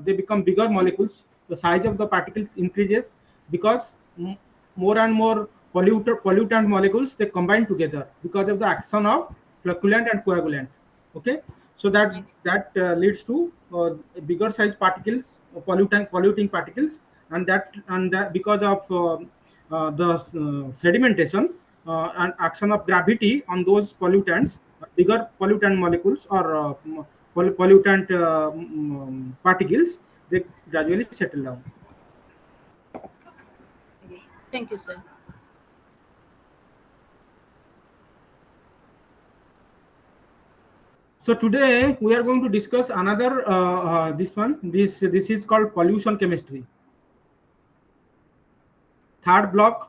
they become bigger molecules. The size of the particles increases because more and more pollutant molecules they combine together because of the action of flocculant and coagulant. Okay, so that leads to bigger size particles, polluting particles, and that because of the sedimentation and action of gravity on those pollutants, bigger pollutant molecules or pollutant particles, they gradually settle down. Okay. Thank you, sir. So today we are going to discuss another this one. This is called pollution chemistry. Third block.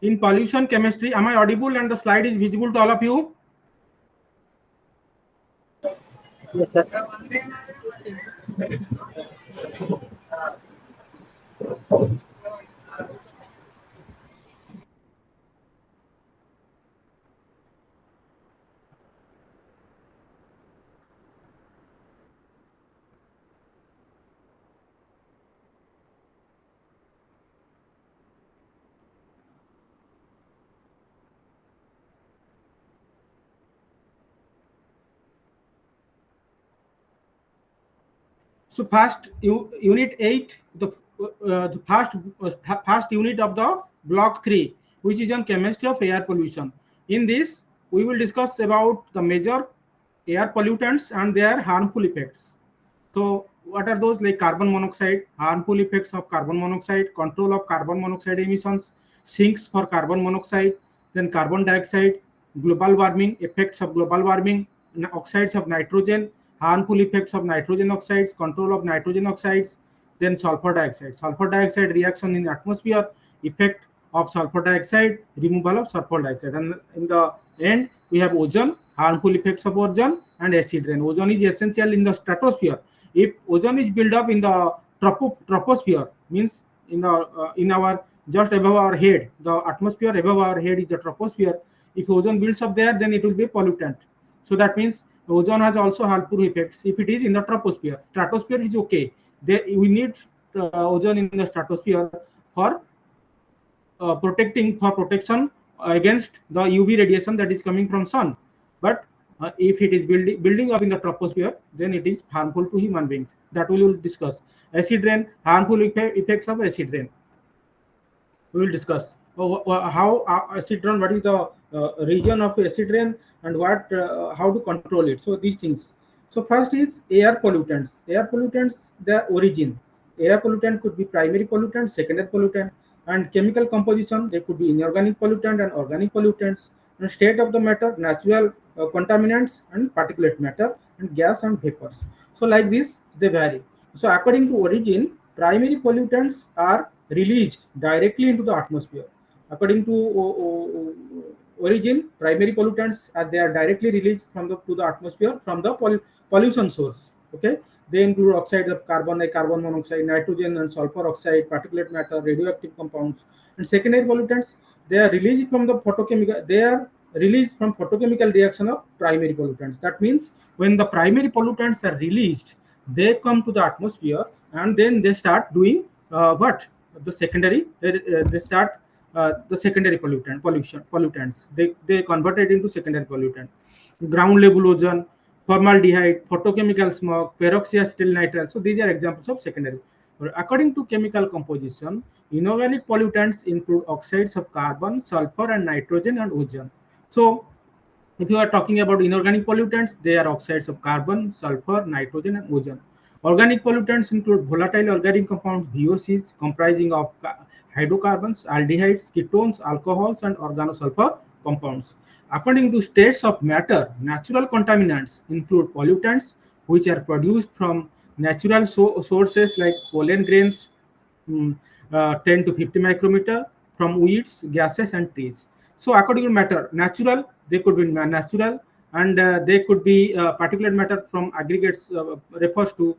In pollution chemistry, am I audible and the slide is visible to all of you? Yes, sir. So first unit 8, the first unit of the block 3, which is on chemistry of air pollution. In this, we will discuss about the major air pollutants and their harmful effects. So what are those? Like carbon monoxide, harmful effects of carbon monoxide, control of carbon monoxide emissions, sinks for carbon monoxide, then carbon dioxide, global warming, effects of global warming, oxides of nitrogen, harmful effects of nitrogen oxides, control of nitrogen oxides, then sulfur dioxide. Sulfur dioxide reaction in atmosphere, effect of sulfur dioxide, removal of sulfur dioxide. And in the end, we have ozone, harmful effects of ozone, and acid rain. Ozone is essential in the stratosphere. If ozone is built up in the troposphere, means in our just above our head, the atmosphere above our head is the troposphere. If ozone builds up there, then it will be pollutant. So that means ozone has also harmful effects if it is in the troposphere. Stratosphere is okay. We need ozone in the stratosphere for protection against the UV radiation that is coming from sun. But if it is building up in the troposphere, then it is harmful to human beings. That we will discuss. Acid rain, harmful effects of acid rain. We will discuss how acid rain, what is the region of acid rain, and what how to control it. So these things. So first is air pollutants. Air pollutants, their origin. Air pollutant could be primary pollutant, secondary pollutant, and chemical composition. There could be inorganic pollutant and organic pollutants. And state of the matter, natural contaminants and particulate matter, and gas and vapors. So like this, they vary. So according to origin, primary pollutants are released directly into the atmosphere. According to origin, primary pollutants are directly released from the to the atmosphere from the pollution source. Okay, they include oxides of carbon like carbon monoxide, nitrogen and sulfur oxide, particulate matter, radioactive compounds. And secondary pollutants, they are released from the photochemical. They are released from photochemical reaction of primary pollutants. That means when the primary pollutants are released, they come to the atmosphere and then they start doing what the secondary they start the secondary pollutants. They convert it into secondary pollutant. Ground level ozone, formaldehyde, photochemical smoke, peroxyacetyl nitrile. So these are examples of secondary. According to chemical composition, inorganic pollutants include oxides of carbon, sulfur, and nitrogen and ozone. So If you are talking about inorganic pollutants, they are oxides of carbon, sulfur, nitrogen, and ozone. Organic pollutants include volatile organic compounds (VOCs) comprising of hydrocarbons, aldehydes, ketones, alcohols, and organosulfur compounds. According to states of matter, natural contaminants include pollutants which are produced from natural sources like pollen grains, mm, 10 to 50 micrometer, from weeds, gases, and trees. So, according to matter, natural, they could be natural, and they could be particulate matter from aggregates, refers to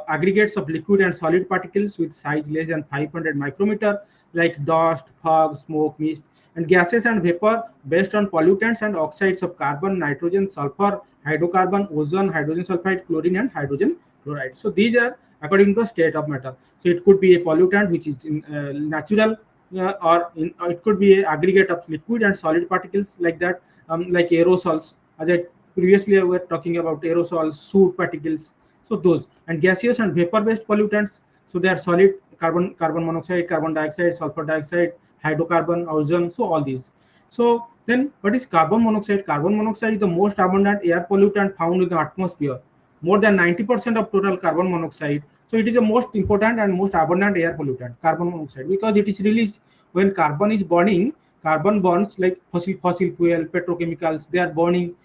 aggregates of liquid and solid particles with size less than 500 micrometer, like dust, fog, smoke, mist, and gases and vapor based on pollutants and oxides of carbon, nitrogen, sulfur, hydrocarbon, ozone, hydrogen sulfide, chlorine, and hydrogen chloride. So these are according to the state of matter. So it could be a pollutant which is natural, it could be an aggregate of liquid and solid particles like that, like aerosols. As I previously we were talking about aerosols, soot particles. So those, and gaseous and vapor-based pollutants. So they are solid, carbon monoxide, carbon dioxide, sulfur dioxide, hydrocarbon, ozone. So all these. So then, what is carbon monoxide? Carbon monoxide is the most abundant air pollutant found in the atmosphere. More than 90% of total carbon monoxide. So it is the most important and most abundant air pollutant, carbon monoxide, because it is released when carbon is burning. Carbon burns like fossil fuel, petrochemicals. They are burning,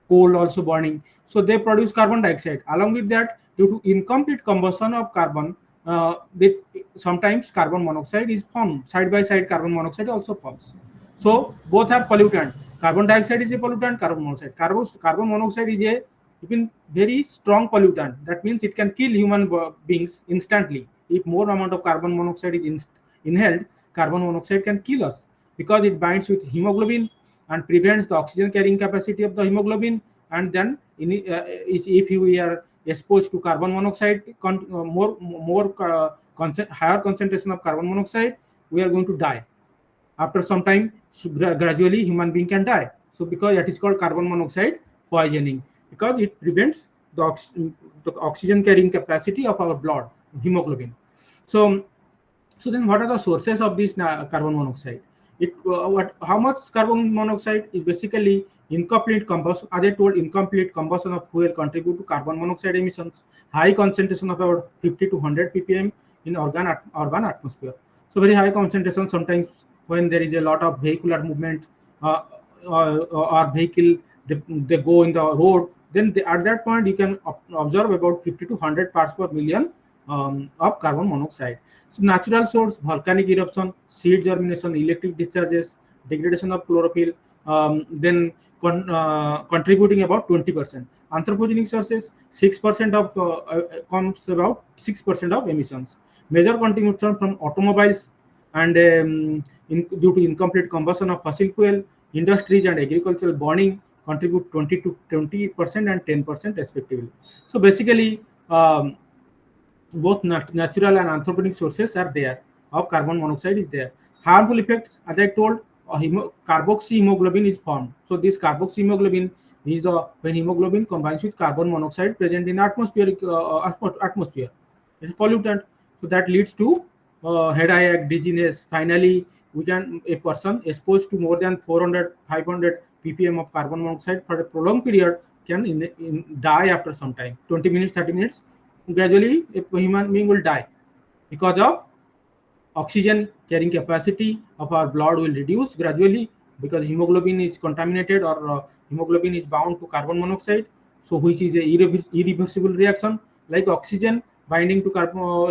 coal also burning. So they produce carbon dioxide. Along with that, due to incomplete combustion of carbon, they, sometimes carbon monoxide is formed. Side by side, carbon monoxide also forms. So both are pollutant. Carbon dioxide is a pollutant. Carbon monoxide. Carbon monoxide is a even very strong pollutant. That means it can kill human beings instantly. If more amount of carbon monoxide is inhaled, carbon monoxide can kill us because it binds with hemoglobin and prevents the oxygen carrying capacity of the hemoglobin. And then if we are exposed to carbon monoxide, higher concentration of carbon monoxide, we are going to die. After some time, gradually human being can die. So because that is called carbon monoxide poisoning, because it prevents the oxygen carrying capacity of our blood, hemoglobin. So then what are the sources of this carbon monoxide? How much carbon monoxide is basically incomplete combustion. As I told, incomplete combustion of fuel contribute to carbon monoxide emissions. High concentration of about 50 to 100 ppm in urban atmosphere. So very high concentration. Sometimes when there is a lot of vehicular movement, uh, or vehicle, they go in the road, then at that point you can observe about 50 to 100 parts per million of carbon monoxide. So natural source, volcanic eruption, seed germination, electric discharges, degradation of chlorophyll, then contributing about 20%. Anthropogenic sources, 6% of comes about 6% of emissions. Major contribution from automobiles and due to incomplete combustion of fossil fuel, industries and agricultural burning contribute 20% and 10% respectively. So basically, both natural and anthropogenic sources are there of carbon monoxide is there. Harmful effects, as I told, carboxyhemoglobin is formed. So this carboxyhemoglobin is the when hemoglobin combines with carbon monoxide present in atmosphere. It is pollutant. So that leads to headache, dizziness. Finally, we can a person exposed to more than 400, 500 ppm of carbon monoxide for a prolonged period can die after some time, 20 minutes, 30 minutes. Gradually a human being will die because of oxygen carrying capacity of our blood will reduce gradually, because hemoglobin is contaminated, or hemoglobin is bound to carbon monoxide. So which is a irreversible reaction. Like oxygen binding to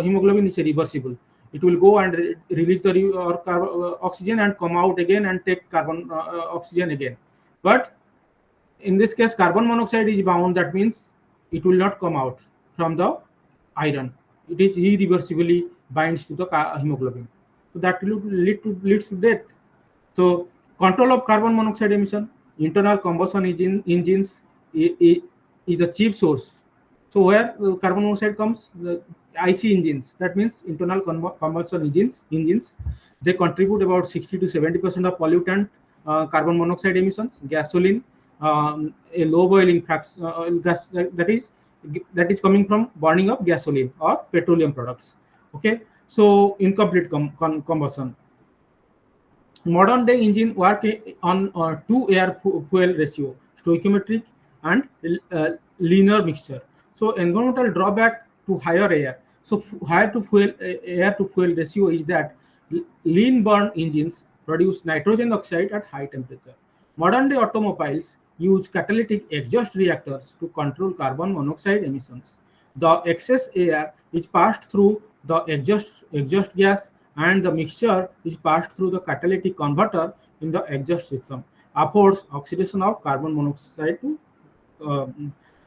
hemoglobin is a reversible. It will go and release the oxygen and come out again and take carbon oxygen again. But in this case, carbon monoxide is bound. That means it will not come out from the iron. It is irreversibly binds to the hemoglobin. So that will leads to death. So control of carbon monoxide emission, internal combustion engines is the chief source. So where carbon monoxide comes, the IC engines, that means internal combustion engines, they contribute about 60 to 70% of pollutant carbon monoxide emissions. Gasoline, a low boiling gas, that is coming from burning of gasoline or petroleum products. Okay, so incomplete combustion. Modern day engine work on two air fuel ratio. stoichiometric, and linear mixture. So environmental drawback to higher air. So higher to fuel air to fuel ratio is that lean burn engines produce nitrogen oxide at high temperature. Modern day automobiles use catalytic exhaust reactors to control carbon monoxide emissions. The excess air is passed through the exhaust gas, and the mixture is passed through the catalytic converter in the exhaust system, affords oxidation of carbon monoxide to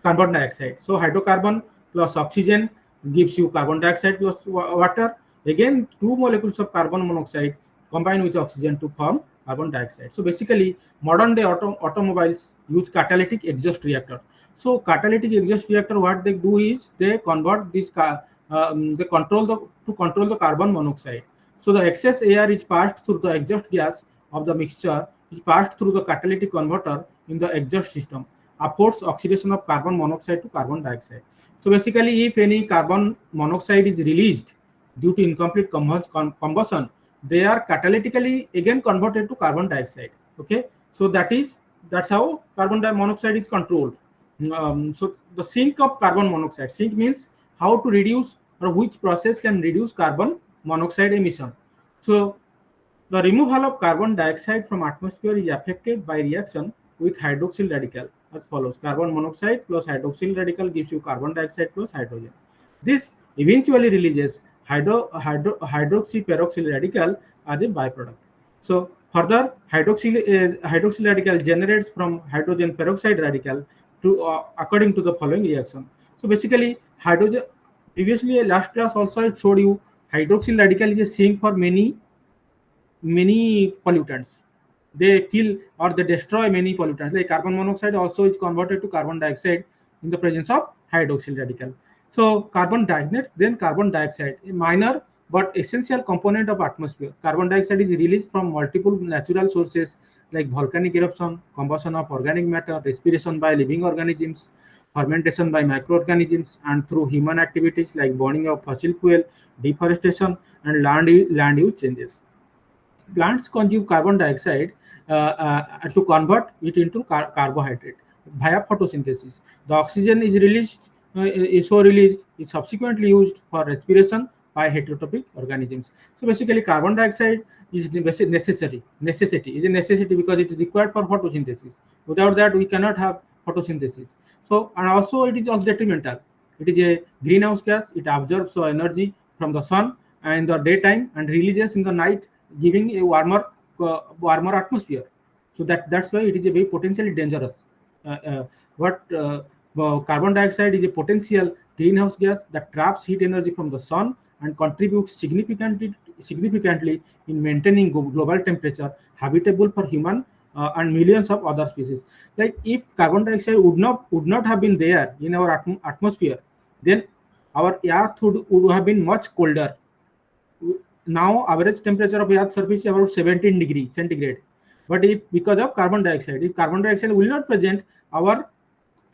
carbon dioxide. So hydrocarbon plus oxygen gives you carbon dioxide plus water. Again, two molecules of carbon monoxide combine with oxygen to form carbon dioxide. So basically, modern day automobiles use catalytic exhaust reactor. So catalytic exhaust reactor, what they do is they convert this they control the carbon monoxide. So the excess air is passed through the exhaust gas of the mixture is passed through the catalytic converter in the exhaust system, affords oxidation of carbon monoxide to carbon dioxide. So basically, if any carbon monoxide is released due to incomplete combustion, they are catalytically again converted to carbon dioxide. Okay, so that's how carbon monoxide is controlled. So the sink of carbon monoxide. Sink means how to reduce or which process can reduce carbon monoxide emission. So the removal of carbon dioxide from atmosphere is affected by reaction with hydroxyl radical as follows. Carbon monoxide plus hydroxyl radical gives you carbon dioxide plus hydrogen. This eventually releases hydroxyperoxyl radical as a byproduct. So further, hydroxyl radical generates from hydrogen peroxide radical to according to the following reaction. So basically, hydrogen. Previously, last class also I showed you hydroxyl radical is a sink for many pollutants. They kill or they destroy many pollutants. Like carbon monoxide also is converted to carbon dioxide in the presence of hydroxyl radical. So carbon dioxide, then carbon dioxide, a minor but essential component of atmosphere. Carbon dioxide is released from multiple natural sources like volcanic eruption, combustion of organic matter, respiration by living organisms, fermentation by microorganisms, and through human activities like burning of fossil fuel, deforestation, and land use changes. Plants consume carbon dioxide to convert it into carbohydrate via photosynthesis. The oxygen is subsequently used for respiration by heterotrophic organisms. So basically, carbon dioxide is the necessity is a necessity because it is required for photosynthesis. Without that, we cannot have photosynthesis. So and also it is also detrimental. It is a greenhouse gas. It absorbs energy from the sun in the daytime and releases in the night, giving a warmer atmosphere. So that's why it is a very potentially dangerous. Uh, uh, but carbon dioxide is a potential greenhouse gas that traps heat energy from the sun and contributes significantly in maintaining global temperature habitable for human and millions of other species. Like if carbon dioxide would not have been there in our atmosphere, then our earth would have been much colder. Now average temperature of earth surface is about 17 degree centigrade, but if because of if carbon dioxide will not present, our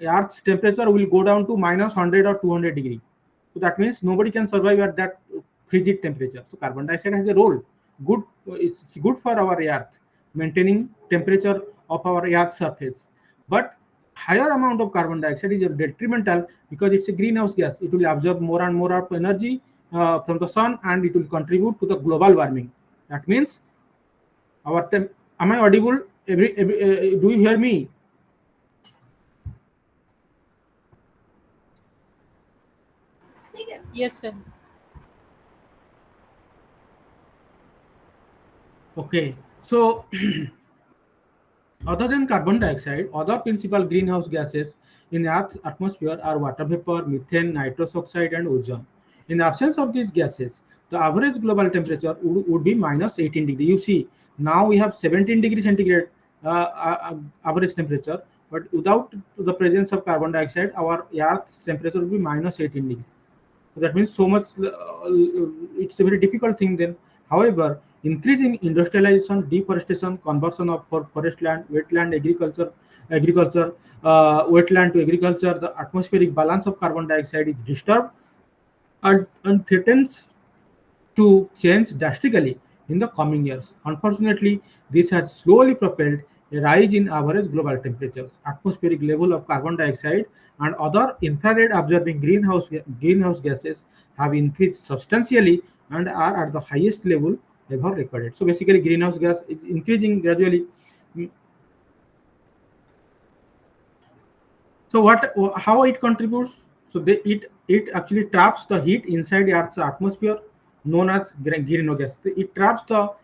earth's temperature will go down to minus 100 or 200 degree. So that means nobody can survive at that frigid temperature. So carbon dioxide has a role. Good, it's good for our earth, maintaining temperature of our earth surface. But higher amount of carbon dioxide is detrimental because it's a greenhouse gas. It will absorb more and more of energy from the sun, and it will contribute to the global warming. That means am I audible? Do you hear me? Yes, sir. Okay. So other than carbon dioxide, other principal greenhouse gases in Earth's atmosphere are water vapor, methane, nitrous oxide, and ozone. In the absence of these gases, the average global temperature would be minus 18 degree. You see, now we have 17 degree centigrade average temperature, but without the presence of carbon dioxide, our Earth's temperature would be minus 18 degree. So that means so much. It's a very difficult thing then. However, increasing industrialization, deforestation, conversion of forest land, wetland, wetland to agriculture, the atmospheric balance of carbon dioxide is disturbed and threatens to change drastically in the coming years. Unfortunately, this has slowly propelled a rise in average global temperatures, atmospheric level of carbon dioxide and other infrared absorbing greenhouse gases have increased substantially and are at the highest level ever recorded. So basically, greenhouse gas is increasing gradually. So what, how it contributes? So it actually traps the heat inside Earth's atmosphere, known as greenhouse gas. It traps the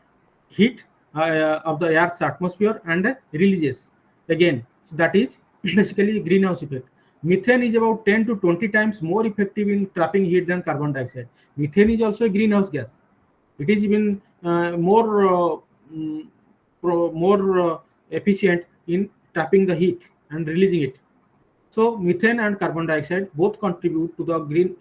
heat of the Earth's atmosphere and releases again. So that is basically greenhouse effect. Methane is about 10 to 20 times more effective in trapping heat than carbon dioxide. Methane is also a greenhouse gas. It is even mm, more efficient in trapping the heat and releasing it. So methane and carbon dioxide both contribute to the green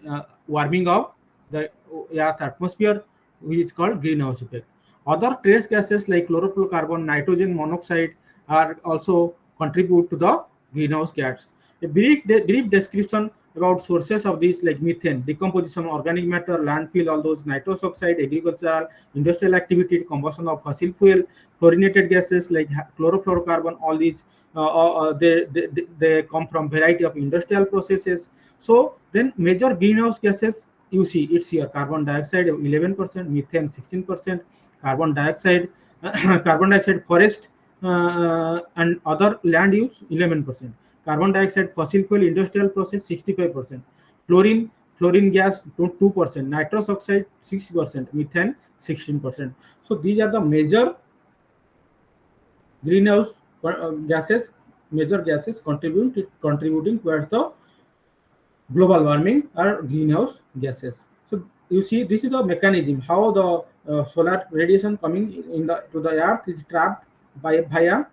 warming of the Earth atmosphere, which is called greenhouse effect. Other trace gases like chlorofluorocarbon, nitrogen monoxide are also contribute to the greenhouse gas. A brief description about sources of these like methane, decomposition of organic matter, landfill, all those nitrous oxide, agricultural, industrial activity, combustion of fossil fuel, fluorinated gases like chlorofluorocarbon, all these they come from variety of industrial processes. So then major greenhouse gases you see it's here: carbon dioxide 11%, methane 16%, carbon dioxide carbon dioxide forest and other land use 11%, carbon dioxide fossil fuel industrial process 65%, fluorine fluorine gas 2%, nitrous oxide 6%, methane 16%. So these are the major greenhouse gases, major gases contributing towards the global warming are greenhouse gases. So you see, this is the mechanism how the solar radiation coming in the to the earth is trapped by via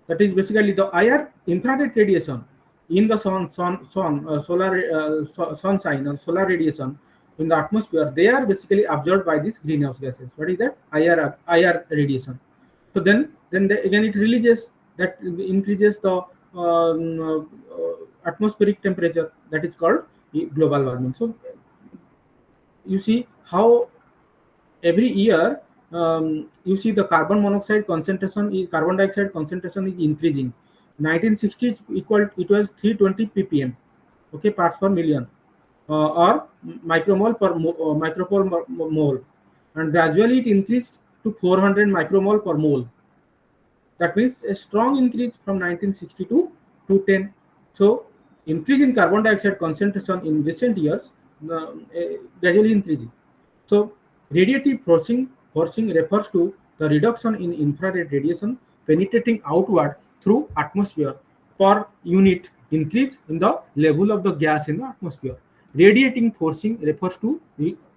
that is basically the IR infrared radiation in the sunshine or solar radiation in the atmosphere. They are basically absorbed by these greenhouse gases. What is that? IR radiation. So again it releases that increases the atmospheric temperature, that is called global warming. So you see how every year you see the carbon dioxide concentration is increasing. 1960s equal it was 320 ppm, okay, parts per million, or micromole per mole, and gradually it increased to 400 micromole per mole. That means a strong increase from 1960 to 10. So increase in carbon dioxide concentration in recent years, gradually increasing. So forcing refers to the reduction in infrared radiation penetrating outward through atmosphere per unit increase in the level of the gas in the atmosphere. Radiating forcing refers to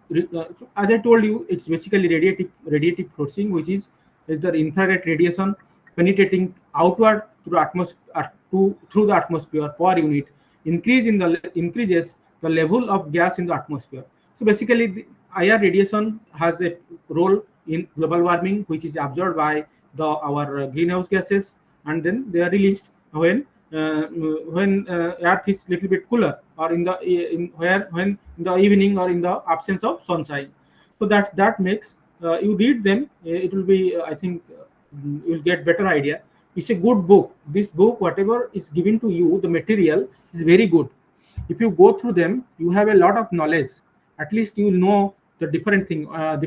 so as I told you, it's basically radiative forcing, which is the infrared radiation penetrating outward through through the atmosphere per unit increases the level of gas in the atmosphere. So basically, the IR radiation has a role in global warming, which is absorbed by our greenhouse gases, and then they are released when Earth is little bit cooler, or when in the evening or in the absence of sunshine. So that makes you read them. It will be I think you'll get better idea. It's a good book. This book, whatever is given to you, the material is very good. If you go through them, you have a lot of knowledge. At least you know the different things, um,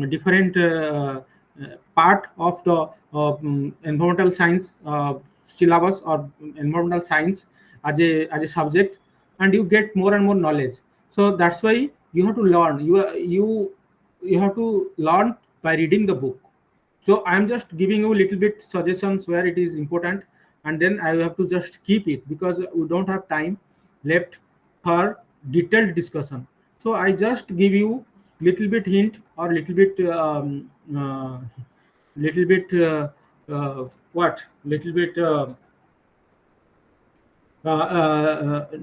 different part of the environmental science syllabus or environmental science as a subject, and you get more and more knowledge. So that's why you have to learn. You have to learn by reading the book. So I'm just giving you a little bit suggestions where it is important, and then I have to just keep it because we don't have time left for detailed discussion. So I just give you little bit hint or little bit what little bit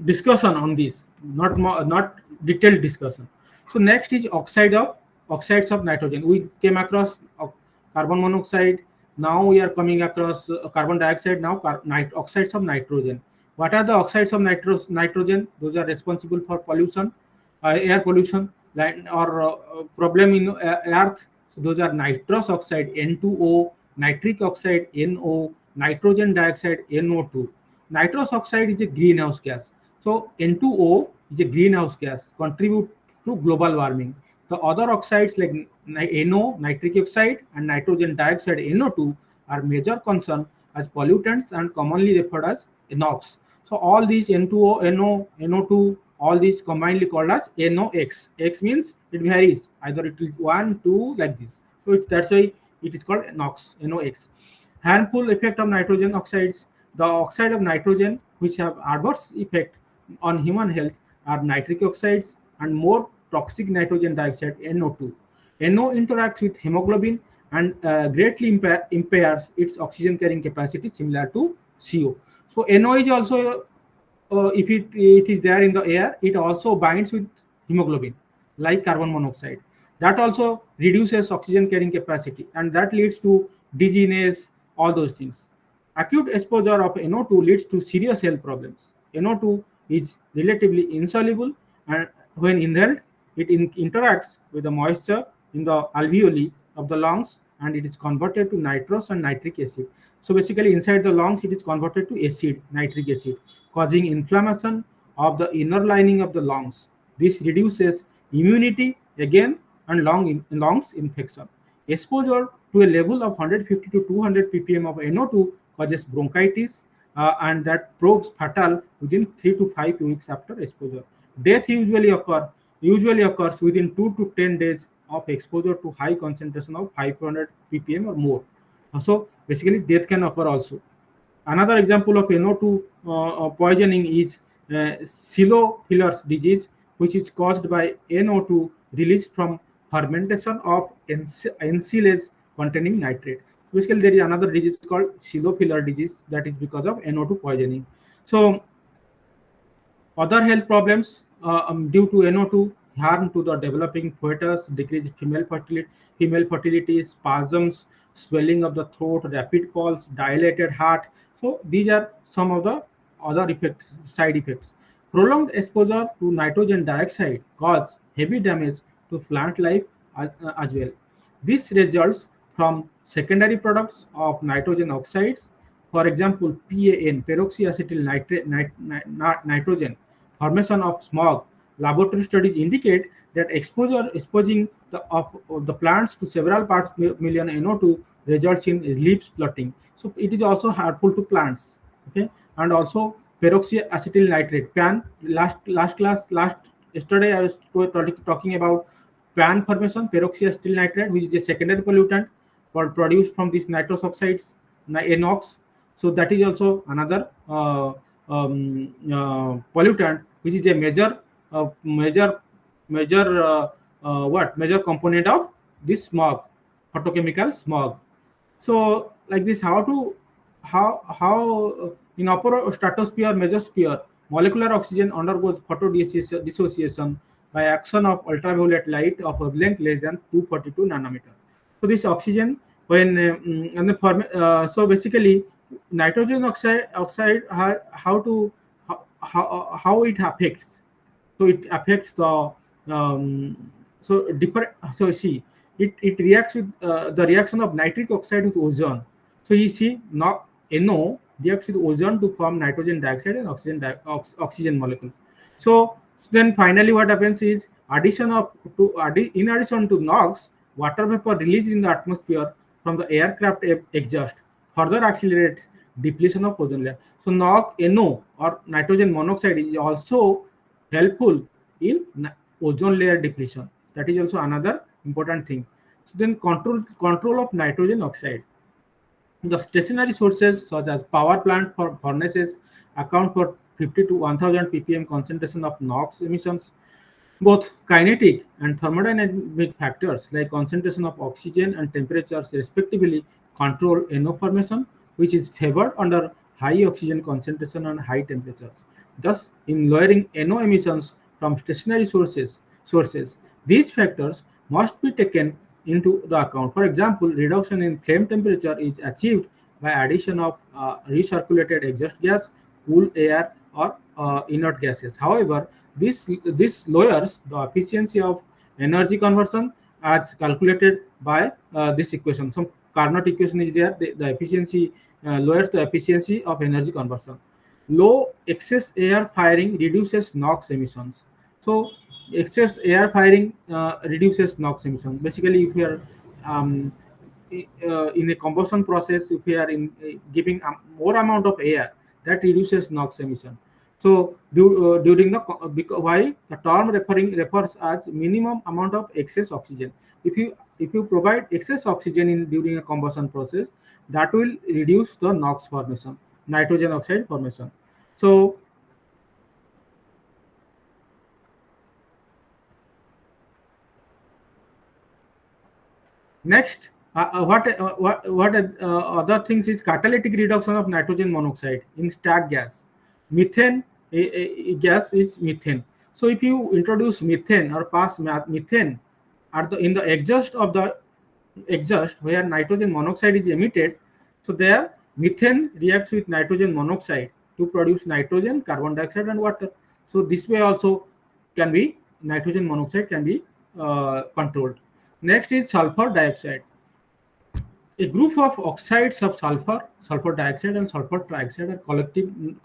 discussion on this, not detailed discussion. So next is oxides of nitrogen. We came across carbon monoxide. Now we are coming across carbon dioxide. Now oxides of nitrogen. What are the oxides of nitrogen? Those are responsible for pollution, air pollution, like or problem in earth. So those are nitrous oxide N2O, nitric oxide NO, nitrogen dioxide NO2. Nitrous oxide is a greenhouse gas. So N2O is a greenhouse gas, contribute to global warming. The other oxides like NO, nitric oxide, and nitrogen dioxide NO2 are major concern as pollutants and commonly referred as NOx. So all these N2O, NO, NO2, all these commonly called as NOx. X means it varies. Either it is 1, 2 like this. So that's why it is called NOx, NOx. Harmful effect of nitrogen oxides. The oxide of nitrogen which have adverse effect on human health are nitric oxides and more toxic nitrogen dioxide NO2. NO interacts with hemoglobin and greatly impairs its oxygen carrying capacity similar to CO. So NO is also if it is there in the air, it also binds with hemoglobin like carbon monoxide. That also reduces oxygen carrying capacity and that leads to dizziness, all those things. Acute exposure of NO2 leads to serious health problems. NO2 is relatively insoluble and when inhaled, it interacts with the moisture in the alveoli of the lungs and it is converted to nitrous and nitric acid. So basically inside the lungs, it is converted to acid, nitric acid, causing inflammation of the inner lining of the lungs. This reduces immunity again and lungs infection. Exposure to a level of 150 to 200 ppm of NO2 causes bronchitis and that proves fatal within 3 to 5 weeks after exposure. Death usually occurs within 2 to 10 days of exposure to high concentration of 500 ppm or more. So basically death can occur also. Another example of NO2 poisoning is Silophilar's disease, which is caused by NO2 released from fermentation of ensilage containing nitrate. Basically, there is another disease called Silophilar disease that is because of NO2 poisoning. So other health problems due to NO2 harm to the developing fetus, decreased female fertility, spasms, swelling of the throat, rapid pulse, dilated heart. So these are some of the other side effects. Prolonged exposure to nitrogen dioxide cause heavy damage to plant life as well. This results from secondary products of nitrogen oxides, for example, PAN, peroxyacetyl nitrogen, formation of smog. Laboratory studies indicate that exposing of the plants to several parts million NO2 results in leaf spluttering. So it is also harmful to plants. Okay, and also peroxyacetyl nitrate (PAN). Last yesterday I was talking about PAN formation, peroxyacetyl nitrate, which is a secondary pollutant produced from these nitrous oxides, NOx. So that is also another pollutant, which is a uh, major, major component of this smog, photochemical smog. So like this, how in upper stratosphere, mesosphere, molecular oxygen undergoes photodissociation by action of ultraviolet light of a length less than 242 nanometer. So this oxygen when and the so basically nitrogen oxide how to how it affects. So it affects the so different. So see, it reacts with the reaction of nitric oxide with ozone. So you see now NO reacts with ozone to form nitrogen dioxide and oxygen molecule. So then finally what happens is in addition to NOx, water vapor released in the atmosphere from the aircraft exhaust further accelerates depletion of ozone layer. So NO or nitrogen monoxide is also helpful in ozone layer depletion. That is also another important thing. So then control of nitrogen oxide. The stationary sources such as power plant for furnaces account for 50 to 1000 ppm concentration of NOx emissions. Both kinetic and thermodynamic factors like concentration of oxygen and temperatures respectively control NO formation, which is favored under high oxygen concentration and high temperatures. Thus, in lowering NO emissions from stationary sources, these factors must be taken into the account. For example, reduction in flame temperature is achieved by addition of recirculated exhaust gas, cool air, or inert gases. However, this lowers the efficiency of Energy conversion as calculated by this equation. Some Carnot equation is there. The efficiency lowers the efficiency of energy conversion. Low excess air firing reduces NOx emissions. So excess air firing reduces NOx emission. Basically, if you are um, in a combustion process, if we are in giving more amount of air, that reduces NOx emission. So during the why the term refers as minimum amount of excess oxygen. If you provide excess oxygen in during a combustion process, that will reduce the NOx formation, nitrogen oxide formation. So next, other things is catalytic reduction of nitrogen monoxide in stack gas. Methane gas is methane. So if you introduce methane or pass methane at the in the exhaust of the exhaust where nitrogen monoxide is emitted, so there methane reacts with nitrogen monoxide to produce nitrogen, carbon dioxide, and water. So this way also can be nitrogen monoxide can be controlled. Next is sulfur dioxide. A group of oxides of sulfur, sulfur dioxide, and sulfur trioxide are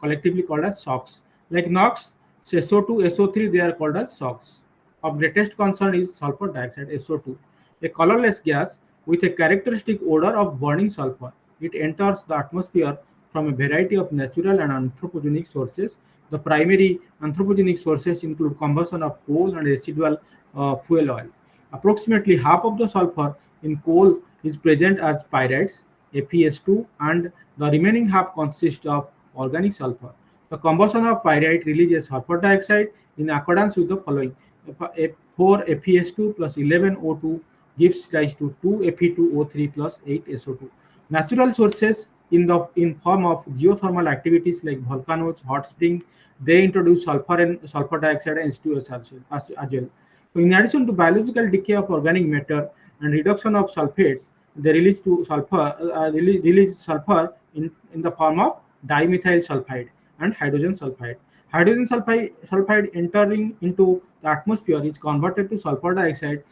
collectively called as SOx. Like NOx, SO2, SO3, they are called as SOx. Of greatest concern is sulfur dioxide, SO2, a colorless gas with a characteristic odor of burning sulfur. It enters the atmosphere from a variety of natural and anthropogenic sources. The primary anthropogenic sources include combustion of coal and residual fuel oil. Approximately half of the sulfur in coal is present as pyrites, FeS2, and the remaining half consists of organic sulfur. The combustion of pyrite releases sulfur dioxide in accordance with the following. 4 FeS2 plus 11 O2 gives rise to 2 Fe2O3 plus 8 SO2. Natural sources in form of geothermal activities like volcanoes, hot springs, they introduce sulfur and sulfur dioxide and H2S as well. So in addition to biological decay of organic matter and reduction of sulfates, they release sulfur in the form of dimethyl sulfide and hydrogen sulfide. Hydrogen sulfide entering into the atmosphere is converted to sulfur dioxide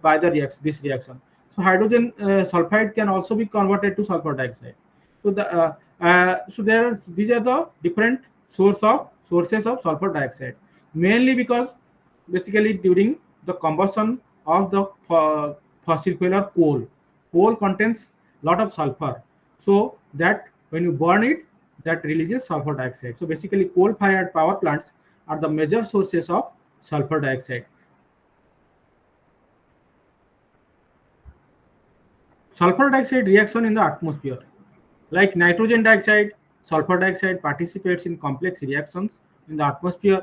by this reaction. So hydrogen sulfide can also be converted to sulfur dioxide. So these are the different sources of sulfur dioxide, mainly because basically during the combustion of the fossil fuel or coal contains lot of sulfur, so that when you burn it, that releases sulfur dioxide. So basically coal fired power plants are the major sources of sulfur dioxide. Sulfur dioxide reaction in the atmosphere. Like nitrogen dioxide, sulfur dioxide participates in complex reactions in the atmosphere,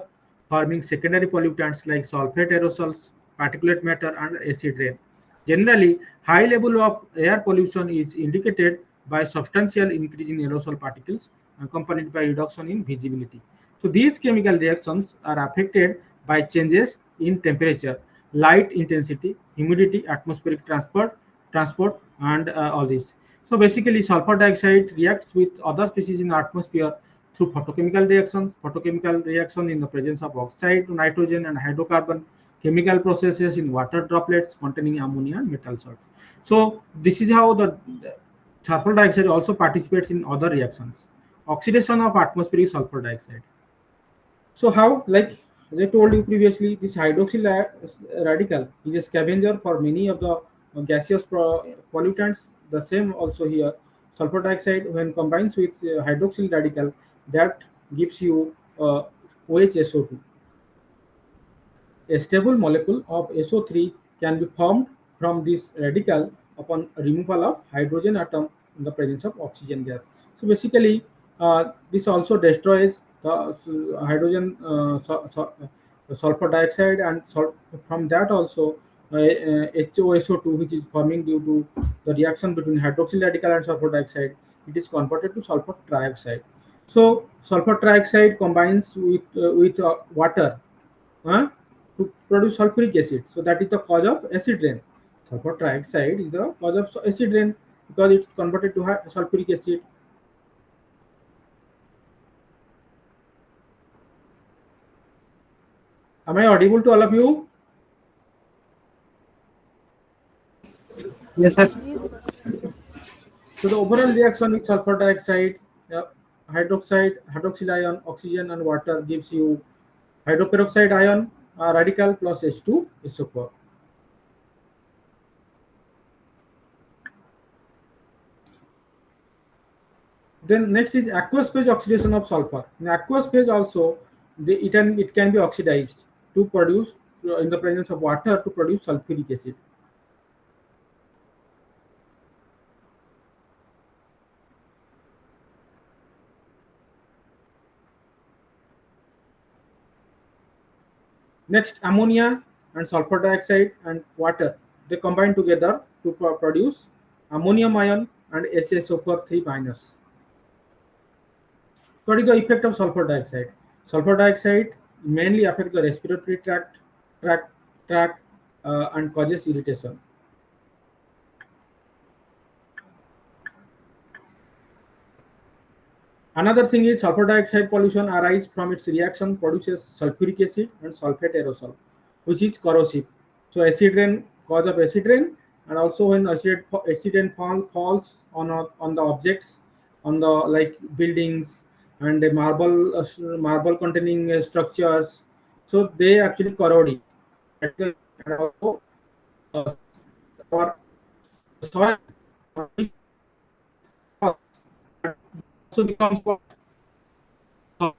forming secondary pollutants like sulfate aerosols, particulate matter, and acid rain. Generally, high level of air pollution is indicated by substantial increase in aerosol particles accompanied by reduction in visibility. So these chemical reactions are affected by changes in temperature, light intensity, humidity, atmospheric transport, and all this. So basically, sulfur dioxide reacts with other species in the atmosphere through photochemical reactions. Photochemical reaction in the presence of oxide, nitrogen, and hydrocarbon. Chemical processes in water droplets containing ammonia and metal salts. So this is how the sulfur dioxide also participates in other reactions. Oxidation of atmospheric sulfur dioxide. So how, like as I told you previously, this hydroxyl radical is a scavenger for many of the gaseous pollutants. The same also here. Sulfur dioxide, when combines with hydroxyl radical, that gives you OHSO2. A stable molecule of SO3 can be formed from this radical upon removal of hydrogen atom in the presence of oxygen gas. So basically, this also destroys the hydrogen sulfur dioxide, and from that also HOSO2, which is forming due to the reaction between hydroxyl radical and sulfur dioxide, it is converted to sulfur trioxide. So sulfur trioxide combines with water to produce sulfuric acid. So that is the cause of acid rain. Sulfur trioxide is the cause of acid rain because it's converted to sulfuric acid. Am I audible to all of you? Yes, sir. So the overall reaction with sulfur dioxide, hydroxide, ion, oxygen, and water gives you hydroperoxide ion radical plus H2SO4. Then next is aqueous phase oxidation of sulfur. In aqueous phase also, it can be oxidized to produce in the presence of water to produce sulfuric acid. Next, ammonia and sulfur dioxide and water, they combine together to produce ammonium ion and HSO4 3 minus. What is the effect of sulfur dioxide? Sulfur dioxide mainly affects the respiratory tract, tract and causes irritation. Another thing is sulfur dioxide pollution arises from its reaction produces sulfuric acid and sulfate aerosol, which is corrosive. So acid rain cause of acid rain, and also when acid rain falls on the objects, on the like buildings and the marble containing structures, so they actually corrode it. And also uh, our soil also becomes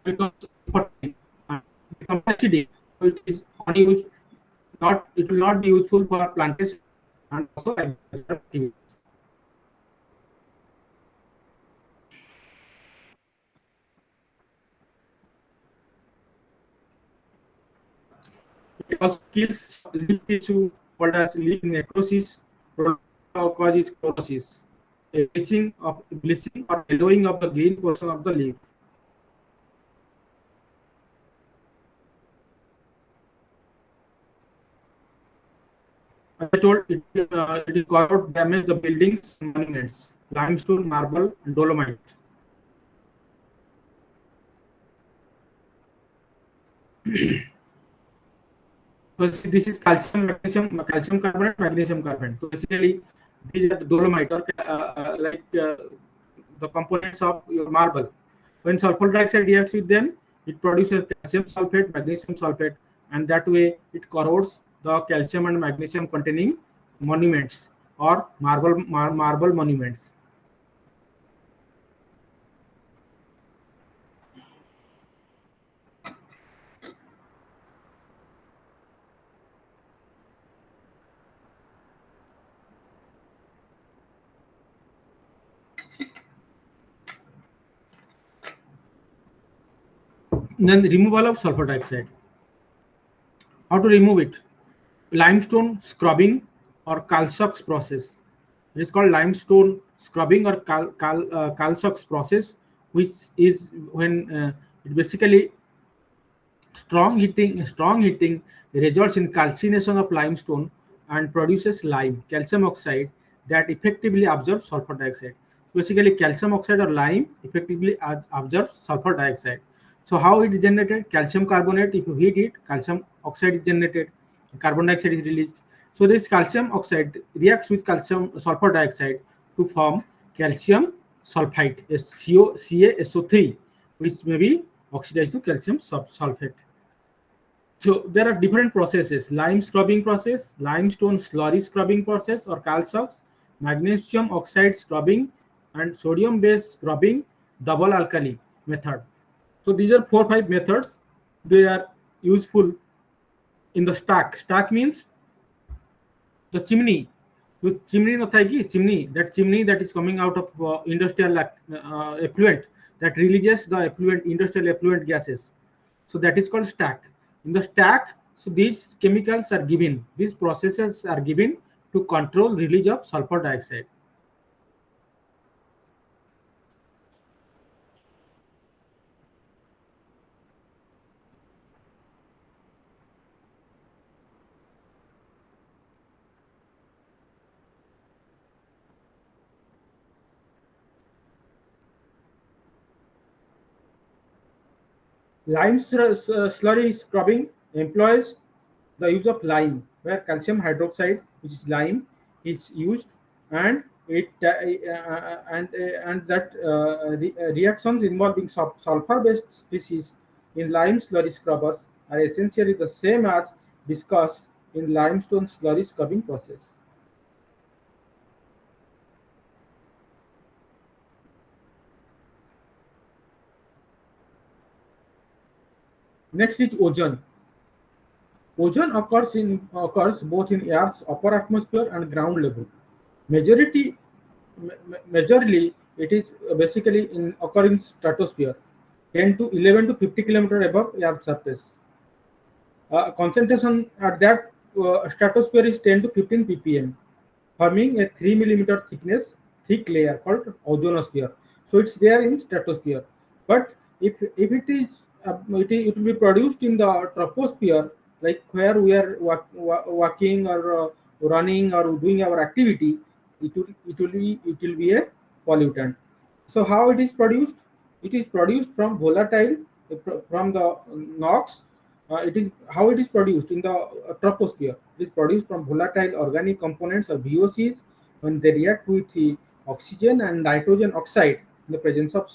becomes important and becomes acidic. So it is unused, not it will not be useful for plantation and also agricultural activities. It also kills leaf tissue called as leaf necrosis, causes chlorosis, a bleaching or yellowing of the green portion of the leaf. As I told it is corrode damage the buildings and monuments, limestone, marble, and dolomite. So this is calcium carbonate, magnesium carbonate. So basically, these are the dolomite or the components of your marble. When sulfur dioxide reacts with them, it produces calcium sulfate, magnesium sulfate, and that way it corrodes the calcium and magnesium containing monuments or marble monuments. Then removal of sulfur dioxide. How to remove it? Limestone scrubbing or Kalsak's process. It is called limestone scrubbing or Kalsak's process, which is when it basically strong heating results in calcination of limestone and produces lime, calcium oxide that effectively absorbs sulfur dioxide. Basically, calcium oxide or lime effectively absorbs sulfur dioxide. So how it is generated? Calcium carbonate, if you heat it, calcium oxide is generated, carbon dioxide is released. So this calcium oxide reacts with calcium sulfur dioxide to form calcium sulfite, CaSO3, which may be oxidized to calcium sulfate. So there are different processes: lime scrubbing process, limestone slurry scrubbing process or calcex, magnesium oxide scrubbing, and sodium base scrubbing double alkali method. So these are 4 5 methods. They are useful in the stack. Stack means the chimney. The chimney not chimney that is coming out of industrial effluent, that releases the industrial effluent gases. So that is called stack. In the stack, so these chemicals are given, these processes are given to control release of sulfur dioxide. Lime slurry scrubbing employs the use of lime, where calcium hydroxide, which is lime, is used and that reactions involving sulfur-based species in lime slurry scrubbers are essentially the same as discussed in limestone slurry scrubbing process. Next is ozone. Ozone occurs both in Earth's upper atmosphere and ground level. Majority Majorly, it is basically in occur in stratosphere, 10 to 11 to 50 kilometer above Earth's surface. Concentration at that stratosphere is 10 to 15 ppm, forming a 3 millimeter thick layer called ozonosphere. So it's there in stratosphere. But if it is it will be produced in the troposphere, like where we are walking or running or doing our activity, it will be a pollutant. So how it is produced? It is produced from volatile from the NOx. It is how it is produced in the troposphere. It is produced from volatile organic components or VOCs when they react with the oxygen and nitrogen oxide in the presence of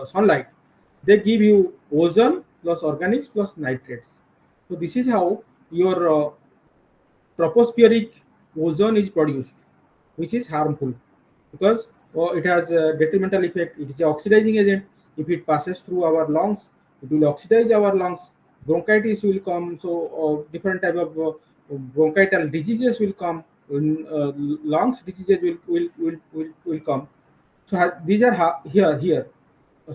sunlight. They give you ozone plus organics plus nitrates. So this is how your tropospheric ozone is produced, which is harmful because it has a detrimental effect. It is an oxidizing agent. If it passes through our lungs, it will oxidize our lungs. Bronchitis will come. So different type of bronchital diseases will come. Lungs diseases will come. So these are here.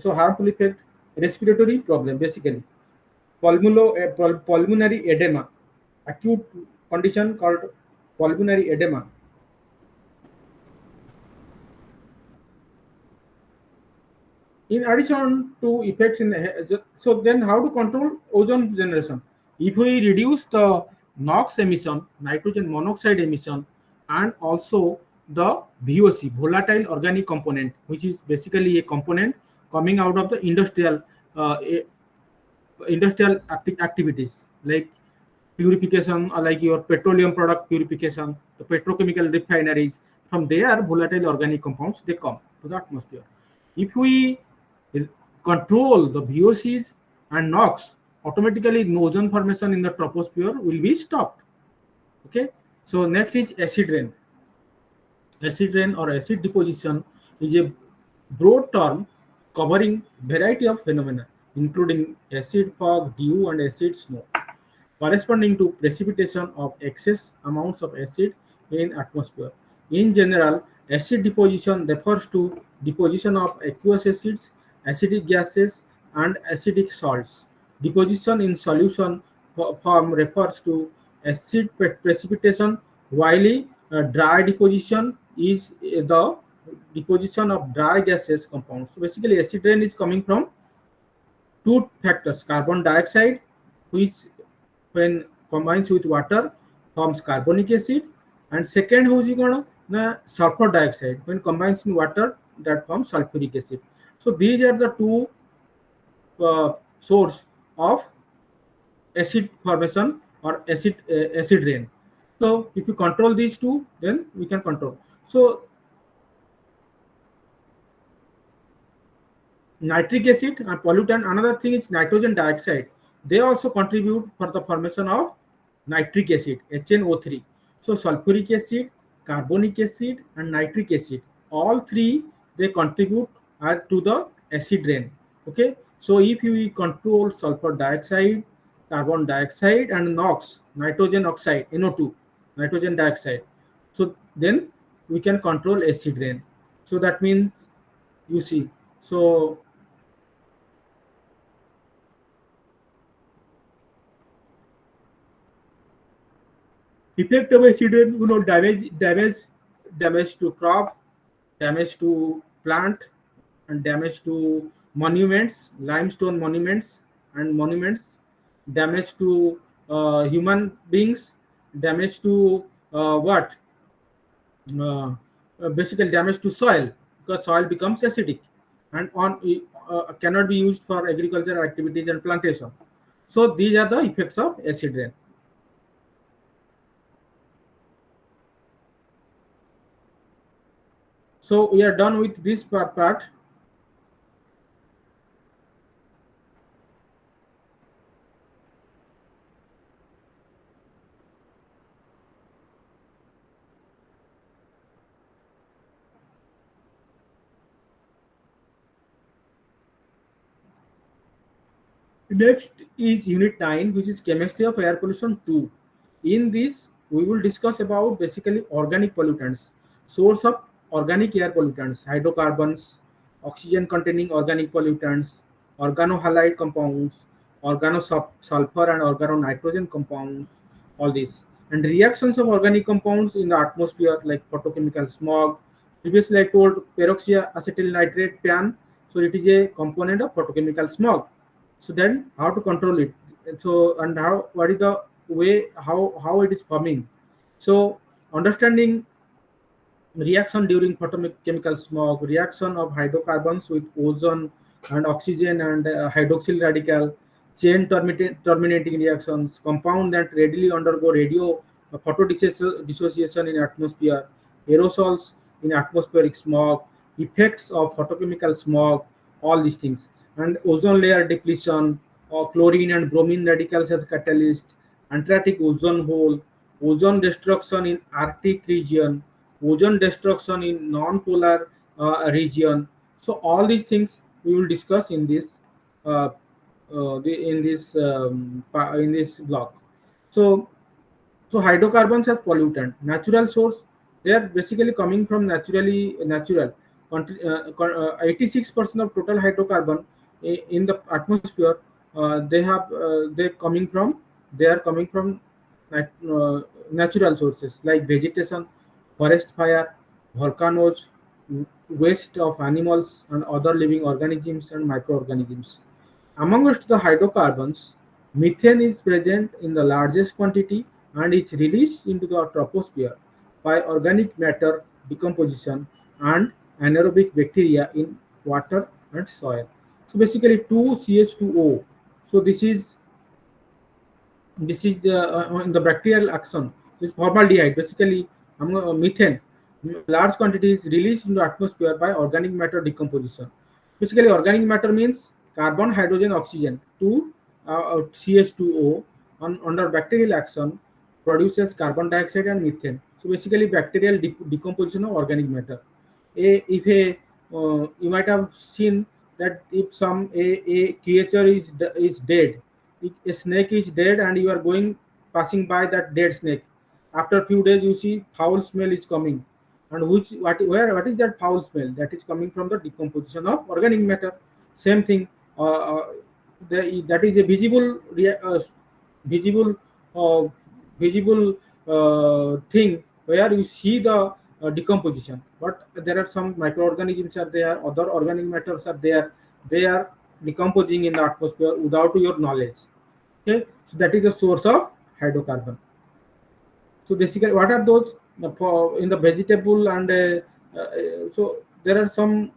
So harmful effect, respiratory problem basically, pulmonary edema, acute condition called pulmonary edema. In addition to effects in so then how to control ozone generation? If we reduce the NOx emission, nitrogen monoxide emission, and also the VOC, volatile organic component, which is basically a component coming out of the uh, activities like purification, like your petroleum product purification, the petrochemical refineries. From there, volatile organic compounds they come to the atmosphere. If we control the VOCs and NOx, automatically ozone formation in the troposphere will be stopped. Okay. So next is acid rain. Acid rain or acid deposition is a broad term covering variety of phenomena, including acid fog, dew, and acid snow, corresponding to precipitation of excess amounts of acid in atmosphere. In general, acid deposition refers to deposition of aqueous acids, acidic gases, and acidic salts. Deposition in solution form refers to acid precipitation, while dry deposition is the deposition of dry gaseous compounds. So basically, acid rain is coming from two factors: carbon dioxide, which when combines with water forms carbonic acid, and second hଉଛି କ'ଣ ନା sulfur dioxide when combines in water that forms sulfuric acid. So these are the two source of acid formation or acid rain. So if you control these two, then we can control. So nitric acid and pollutant. Another thing is nitrogen dioxide. They also contribute for the formation of nitric acid, HNO3. So sulfuric acid, carbonic acid, and nitric acid, all three they contribute to the acid rain. Okay. So if we control sulfur dioxide, carbon dioxide, and NOx, nitrogen oxide, NO2, nitrogen dioxide, so then we can control acid rain. So that means you see. So effect of accident, damage to crop, damage to plant, and damage to monuments, limestone monuments and monuments, damage to human beings, damage to what basically damage to soil, because soil becomes acidic and cannot be used for agricultural activities and plantation. So these are the effects of acid rain. So we are done with this part. Next is Unit 9, which is Chemistry of Air Pollution 2. In this, we will discuss about basically organic pollutants, source of organic air pollutants, hydrocarbons, oxygen containing organic pollutants, organohalide compounds, organosulfur and organonitrogen compounds, all these. And reactions of organic compounds in the atmosphere like photochemical smog. Previously, I told peroxyacetyl nitrate PAN, so it is a component of photochemical smog. So then how to control it? So and how, what is the way, how it is forming? So understanding reaction during photochemical smog, reaction of hydrocarbons with ozone and oxygen and hydroxyl radical, chain terminating reactions, compound that readily undergo radio photo dissociation in atmosphere, aerosols in atmospheric smog, effects of photochemical smog, all these things, and ozone layer depletion, or chlorine and bromine radicals as catalyst, Antarctic ozone hole, ozone destruction in Arctic region, ozone destruction in non-polar region. So all these things we will discuss in this uh, in this block. So hydrocarbons as pollutant, natural source, they are basically coming from natural. 86% of total hydrocarbon in the atmosphere, they are coming from nat- uh, natural sources like vegetation, forest fire, volcanoes, waste of animals and other living organisms and microorganisms. Amongst the hydrocarbons, methane is present in the largest quantity and is released into the troposphere by organic matter decomposition and anaerobic bacteria in water and soil. So basically 2CH2O. So this is the bacterial action. This formaldehyde, basically methane, large quantity is released into atmosphere by organic matter decomposition. Basically, organic matter means carbon, hydrogen, oxygen, two CH2O under bacterial action produces carbon dioxide and methane. So basically, bacterial decomposition of organic matter. If you might have seen that if a creature is dead, if a snake is dead and you are going passing by that dead snake, after a few days you see foul smell is coming, and what is that foul smell? That is coming from the decomposition of organic matter. Same thing, uh, uh, that is a visible uh, visible thing where you see the decomposition, but there are some microorganisms are there, other organic matters are there, they are decomposing in the atmosphere without your knowledge. Okay, so that is the source of hydrocarbon. So basically what are those? In the vegetable and so there are some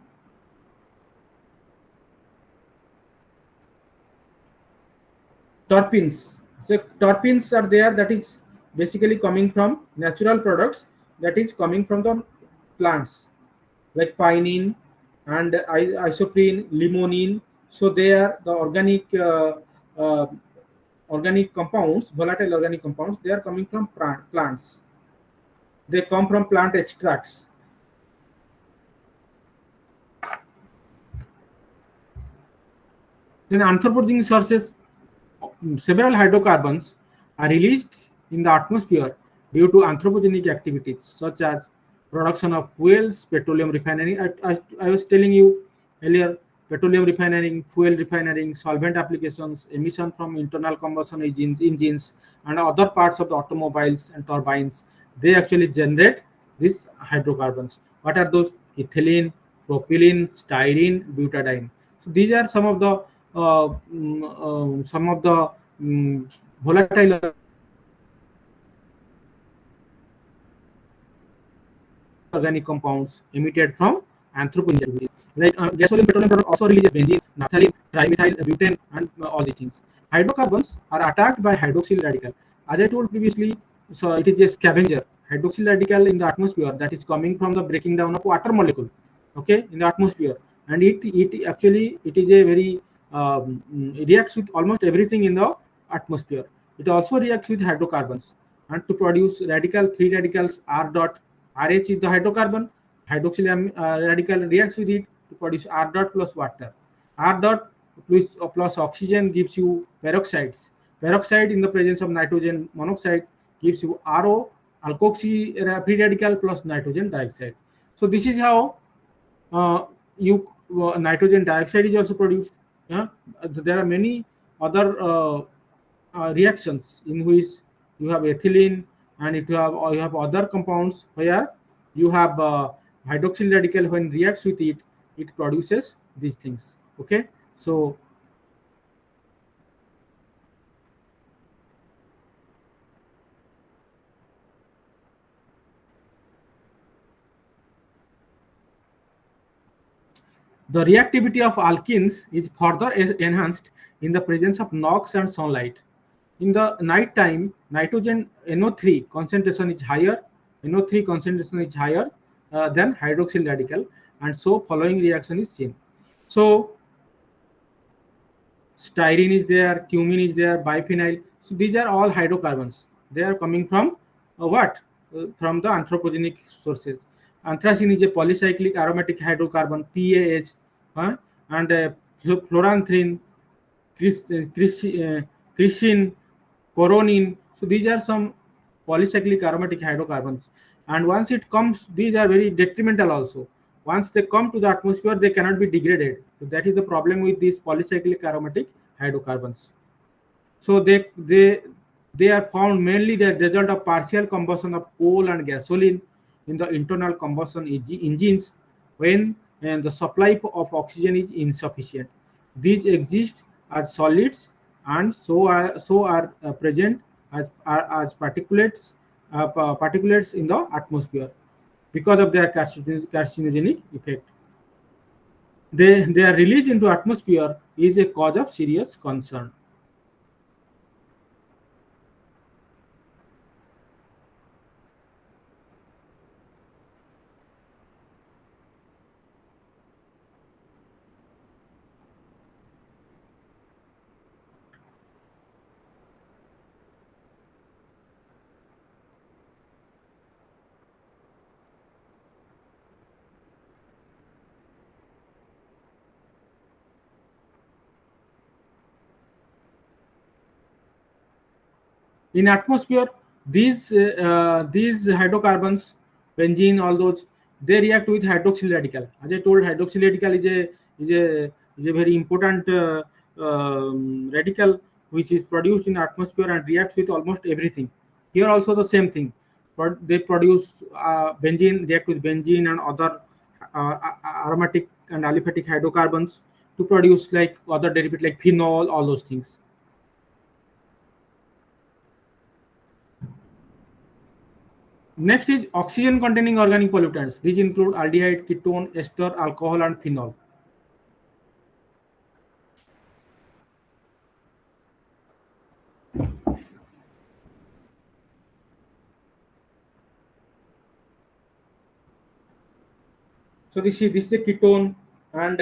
terpenes. So terpenes are there, that is basically coming from natural products, that is coming from the plants like pinene and isoprene, limonene. So they are the uh, organic compounds, volatile organic compounds. They are coming from plants. They come from plant extracts. Then anthropogenic sources, several hydrocarbons are released in the atmosphere due to anthropogenic activities such as production of fuels, petroleum refinery. I was telling you earlier, petroleum refining, fuel refining, solvent applications, emission from internal combustion engines, and other parts of the automobiles and turbines. They actually generate these hydrocarbons. What are those? Ethylene, propylene, styrene, butadiene. So these are some of the volatile organic compounds emitted from anthropogenic activities. Like gasoline, petroleum product also releases benzene, naphthalene, trimethyl butane, and all these things. Hydrocarbons are attacked by hydroxyl radical. As I told previously, so it is a scavenger. hydroxyl radical in the atmosphere that is coming from the breaking down of water molecule, okay, in the atmosphere. And it actually it is a very it reacts with almost everything in the atmosphere. It also reacts with hydrocarbons and to produce radical, free radicals R dot. RH is the hydrocarbon. Hydroxyl radical reacts with it to produce R dot plus water. R dot plus oxygen gives you peroxides. Peroxide in the presence of nitrogen monoxide gives you RO, alkoxy free radical plus nitrogen dioxide. So this is how you nitrogen dioxide is also produced. Yeah, there are many other reactions in which you have ethylene, and if you have other compounds where you have hydroxyl radical when reacts with it, it produces these things. Okay, so the reactivity of alkenes is further enhanced in the presence of NOx and sunlight. In the night time, nitrogen NO3 concentration is higher. NO3 concentration is higher than hydroxyl radical, and so following reaction is seen. So styrene is there, cumin is there, biphenyl. So these are all hydrocarbons. They are coming from what? From the anthropogenic sources. Anthracene is a polycyclic aromatic hydrocarbon, PAH, and fluoranthrene, Crishin, coronin. So these are some polycyclic aromatic hydrocarbons. And once it comes, these are very detrimental also. Once they come to the atmosphere, they cannot be degraded. So that is the problem with these polycyclic aromatic hydrocarbons. So they are found mainly the result of partial combustion of coal and gasoline in the internal combustion engines when the supply of oxygen is insufficient. These exist as solids and so are present as particulates in the atmosphere because of their carcinogenic effect. Their release into atmosphere is a cause of serious concern. In atmosphere, these hydrocarbons, benzene, all those, they react with hydroxyl radical. As I told, hydroxyl radical is a very important radical which is produced in atmosphere and reacts with almost everything. Here also the same thing, but they produce benzene, react with benzene and other aromatic and aliphatic hydrocarbons to produce like other derivatives like phenol, all those things. Next is oxygen containing organic pollutants. These include aldehyde, ketone, ester, alcohol, and phenol. So this is a ketone, and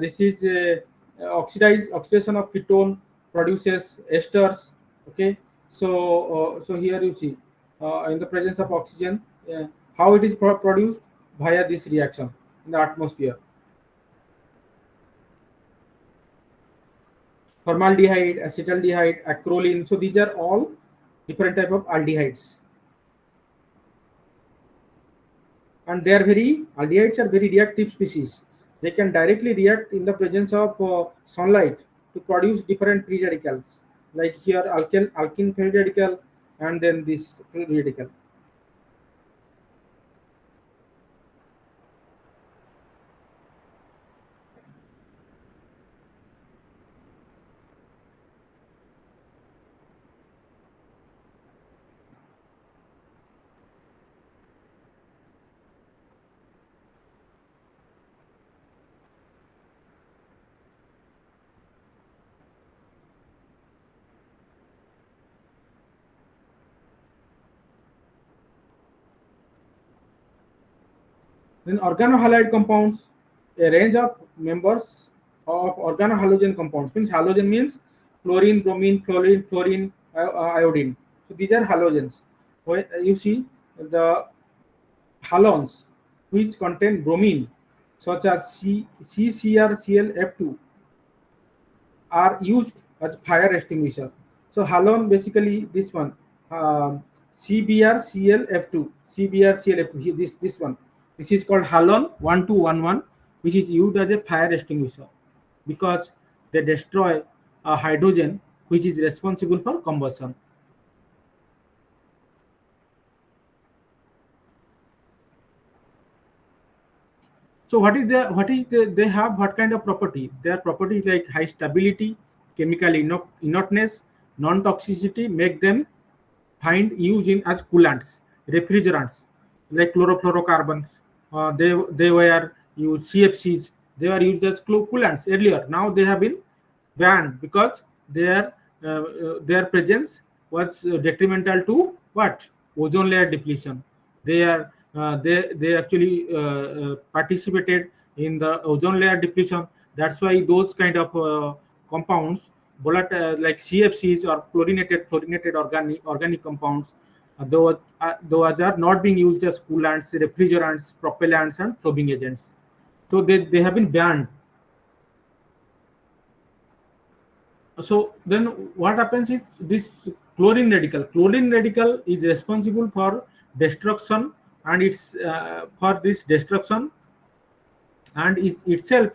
this is oxidation of ketone produces esters. Okay, so here you see in the presence of oxygen, how it is produced via this reaction in the atmosphere. Formaldehyde, acetaldehyde, acrolein. So these are all different type of aldehydes, and they are very aldehydes are very reactive species. They can directly react in the presence of sunlight to produce different free radicals. Like here, alkene free radical, and then this free radical. Then organohalide compounds, a range of members of organohalogen compounds. Means halogen means chlorine, bromine, chlorine, iodine. So these are halogens. When you see the halogens which contain bromine, such as CCrClF2, are used as fire extinguisher. So halon basically this one, CBrClF2, CBrClF2. This one. This is called halon 1211, which is used as a fire extinguisher because they destroy a hydrogen which is responsible for combustion. So they have what kind of property? Their properties like high stability, chemical inertness, non-toxicity make them find use in as coolants, refrigerants like chlorofluorocarbons. They were used CFCs. They were used as coolants earlier. Now they have been banned because their presence was detrimental to what ozone layer depletion. They actually participated in the ozone layer depletion. That's why those kind of compounds, like CFCs or fluorinated organic compounds, those are not being used as coolants, refrigerants, propellants, and probing agents. So they have been banned. So then what happens is this chlorine radical is responsible for destruction, and it's for this destruction, and it's itself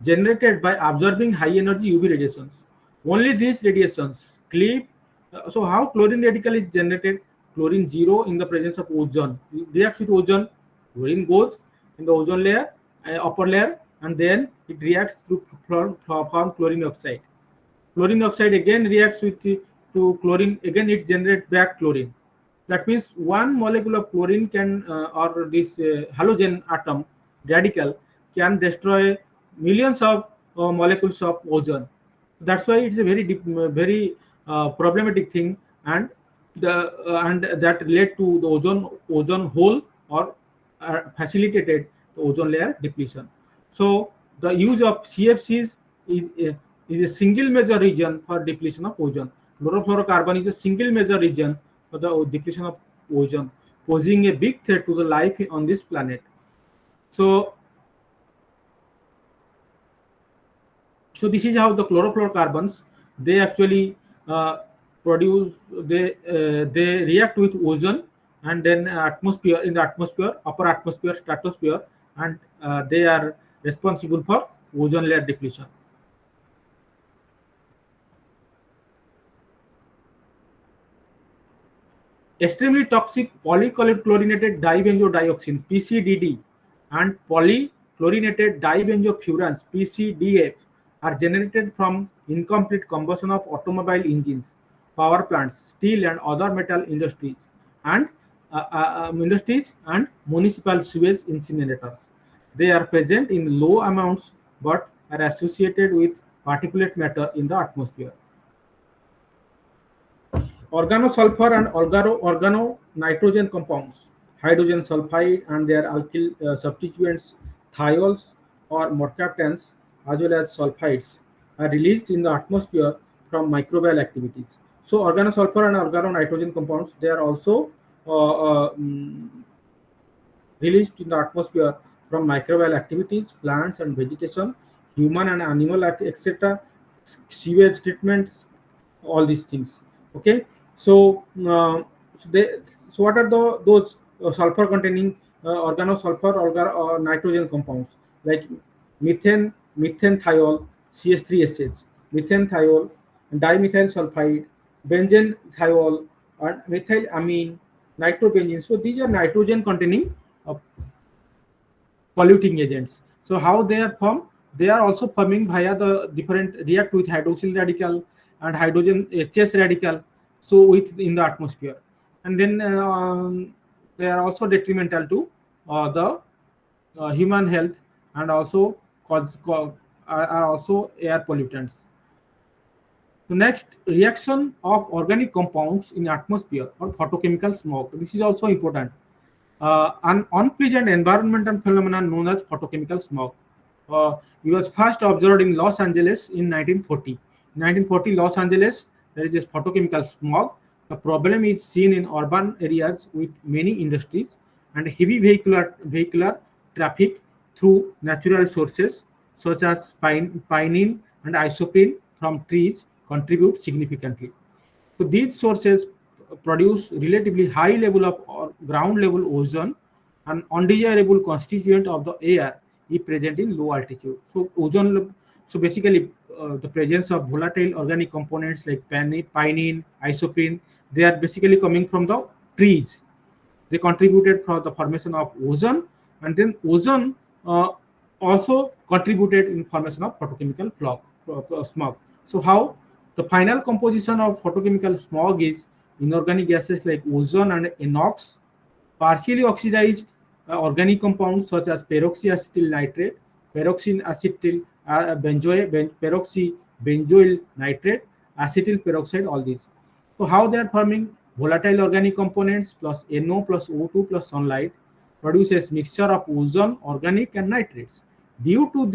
generated by absorbing high energy UV radiations. Only these radiations cleave. So how chlorine radical is generated? Chlorine zero in the presence of ozone. It reacts with ozone. Chlorine goes in the ozone layer, upper layer, and then it reacts to form chlorine oxide. Chlorine oxide again reacts with to chlorine. Again, it generates back chlorine. That means one molecule of chlorine can, or this halogen atom radical, can destroy millions of molecules of ozone. That's why it's a very deep, very problematic thing, and and that led to the ozone hole, or facilitated the ozone layer depletion. So the use of CFCs is a single major region for depletion of ozone. Chlorofluorocarbon is a single major region for the depletion of ozone, posing a big threat to the life on this planet. So, so this is how the chlorofluorocarbons, they actually produce, they react with ozone, and then atmosphere, in the atmosphere, upper atmosphere, stratosphere, and they are responsible for ozone layer depletion. Extremely toxic polychlorinated dibenzodioxin (PCDD) and polychlorinated dibenzofurans (PCDF) are generated from incomplete combustion of automobile engines, power plants, steel and other metal and industries and municipal sewage incinerators. They are present in low amounts but are associated with particulate matter in the atmosphere. Organosulfur and organonitrogen compounds, hydrogen sulfide and their alkyl substituents, thiols or mercaptans, as well as sulfides, are released in the atmosphere from microbial activities. So, organosulfur and organonitrogen compounds, they are also released in the atmosphere from microbial activities, plants and vegetation, human and animal, etc., sewage treatments, all these things. Okay, so so, so what are those sulfur containing organosulfur or nitrogen compounds like methanethiol, CH3SH, methanethiol, dimethyl sulfide, benzene thiol, and methylamine, nitrobenzene. So these are nitrogen containing uh, polluting agents. So how they are formed? They are also forming via the different react with hydroxyl radical and hydrogen HS radical. So with in the atmosphere, and then they are also detrimental to the human health, and also are also air pollutants. The next, reaction of organic compounds in atmosphere or photochemical smoke. This is also important. An unpleasant environmental phenomenon known as photochemical smog. It was first observed in Los Angeles in 1940. In 1940, Los Angeles, there is this photochemical smog. The problem is seen in urban areas with many industries and heavy vehicular traffic through natural sources such as pinene and isoprene from trees contribute significantly. So these sources produce relatively high level of or ground level ozone, an undesirable constituent of the air is present in low altitude. So so basically the presence of volatile organic components like pinene, isoprene, they are basically coming from the trees. They contributed for the formation of ozone, and then ozone uh, also contributed in formation of photochemical smog. So how the final composition of photochemical smog is inorganic gases like ozone and NOx, partially oxidized organic compounds such as peroxyacetyl nitrate, peroxybenzoyl nitrate, acetyl peroxide, all these. So how they are forming volatile organic components plus NO plus O2 plus sunlight produces mixture of ozone, organic and nitrates. Due to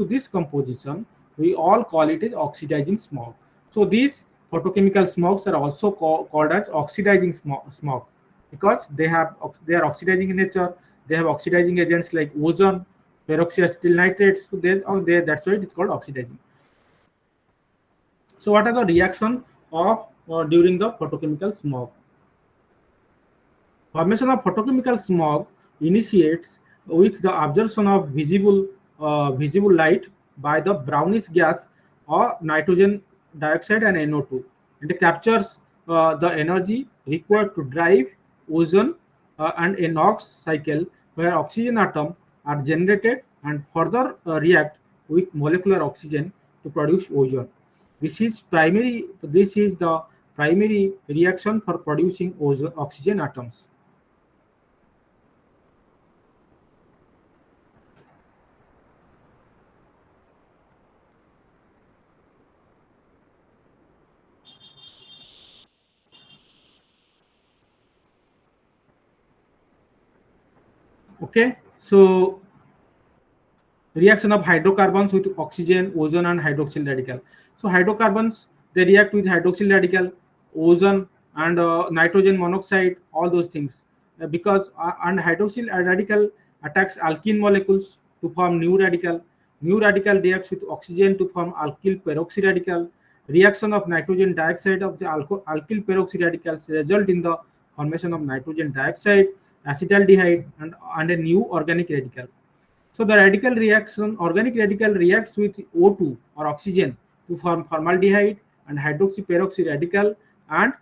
this composition, we all call it as oxidizing smog. So these photochemical smogs are also called as oxidizing smog because they are oxidizing in nature. They have oxidizing agents like ozone, peroxyacetyl nitrates. So that's why it's called oxidizing. So what are the reaction of during the photochemical smog? Formation of photochemical smog initiates with the absorption of visible light by the brownish gas or nitrogen dioxide and NO2. It captures the energy required to drive ozone and a NOx cycle where oxygen atoms are generated and further react with molecular oxygen to produce ozone. This is the primary reaction for producing oxygen atoms. Okay, so reaction of hydrocarbons with oxygen, ozone, and hydroxyl radical. So hydrocarbons, they react with hydroxyl radical, ozone, and nitrogen monoxide, all those things. Because and hydroxyl radical attacks alkene molecules to form new radical. New radical reacts with oxygen to form alkyl peroxy radical. Reaction of nitrogen dioxide of the alkyl peroxy radicals result in the formation of nitrogen dioxide, acetaldehyde, and a new organic radical. So the organic radical reacts with O2 or oxygen to form formaldehyde and hydroxyperoxy radical, and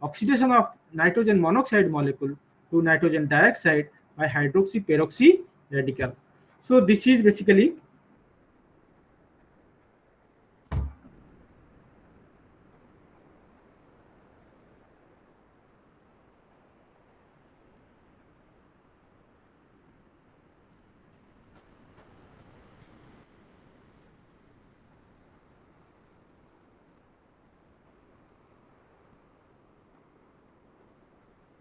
oxidation of nitrogen monoxide molecule to nitrogen dioxide by hydroxyperoxy radical. So this is basically.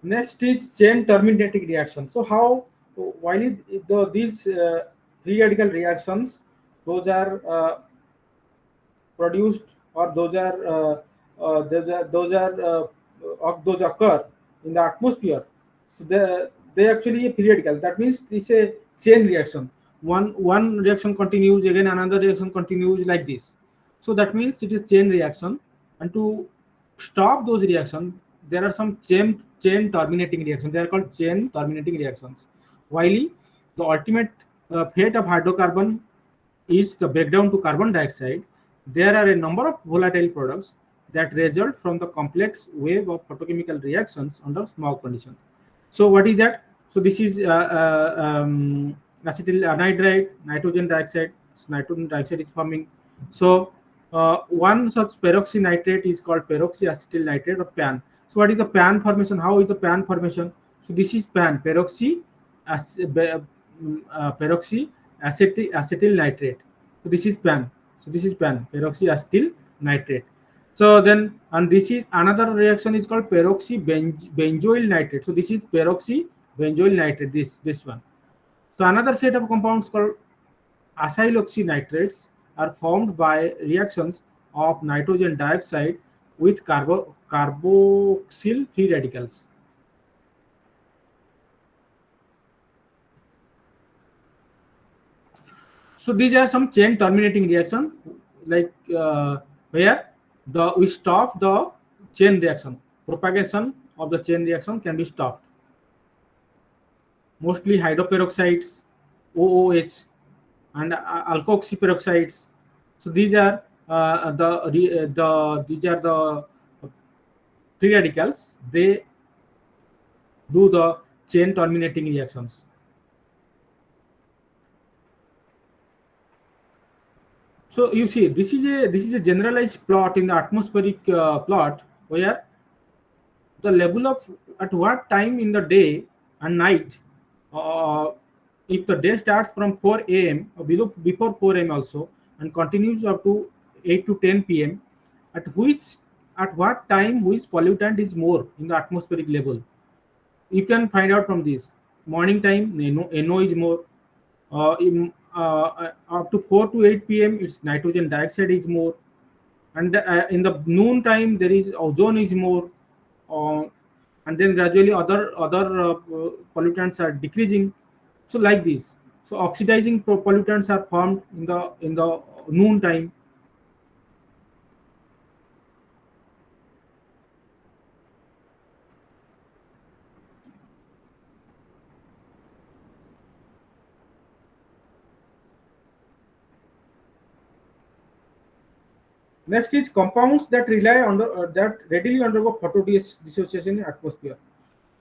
Next is chain terminating reaction. So how while these free radical reactions, those are produced, or those occur in the atmosphere. So they actually periodical. That means it's a chain reaction. One reaction continues, again another reaction continues, like this. So that means it is chain reaction. And to stop those reactions, there are some chain terminating reactions. They are called chain terminating reactions. While the ultimate fate of hydrocarbon is the breakdown to carbon dioxide, there are a number of volatile products that result from the complex wave of photochemical reactions under smog conditions. So what is that? So this is acetyl anhydride, nitrogen dioxide. Nitrogen dioxide is forming. So one such peroxynitrate is called peroxyacetyl nitrate or PAN. So what is the PAN formation? How is the PAN formation? So this is PAN, peroxy acetyl nitrate. So this is PAN. So this is PAN, peroxyacetyl nitrate. So then, and this is another reaction is called benzoyl nitrate. So this is benzoyl nitrate. This one. So another set of compounds called acyloxynitrates are formed by reactions of nitrogen dioxide with carboxyl free radicals. So these are some chain terminating reaction, like where the we stop the chain reaction. Propagation of the chain reaction can be stopped. Mostly hydroperoxides, OOH, and alkoxy peroxides. So these are these are the free radicals. They do the chain terminating reactions. So you see, this is a generalized plot in the atmospheric plot where the level of at what time in the day and night, uh, if the day starts from 4 a.m. or before 4 a.m. also and continues up to 8 to 10 p.m. At what time which pollutant is more in the atmospheric level, you can find out from this. Morning time, NO is more. Up to 4 to 8 p.m. it's nitrogen dioxide is more, and in the noon time there is ozone is more, uh, and then gradually other pollutants are decreasing. So like this, so oxidizing pollutants are formed in the noon time. Next is compounds that rely on that readily undergo photodissociation in atmosphere.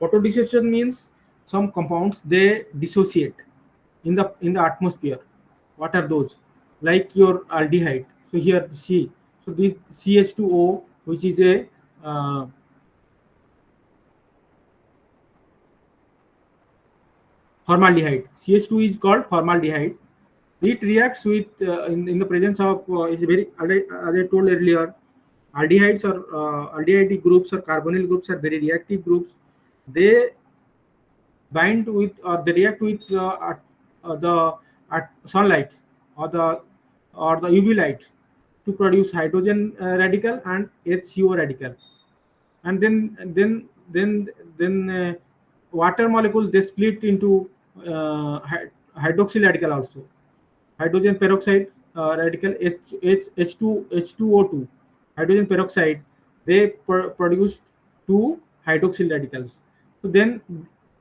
Photodissociation means some compounds they dissociate in the atmosphere. What are those? Like your aldehyde. So here C. So this CH2O, which is a formaldehyde. CH2 is called formaldehyde. It reacts with in the presence of is very, as I told earlier, aldehydes or aldehyde groups or carbonyl groups are very reactive groups. They bind with or they react with the sunlight or the UV light to produce hydrogen radical and HCO radical, and then water molecule they split into hydroxyl radical also. Hydrogen peroxide radical H2O2, hydrogen peroxide, they produced two hydroxyl radicals. So then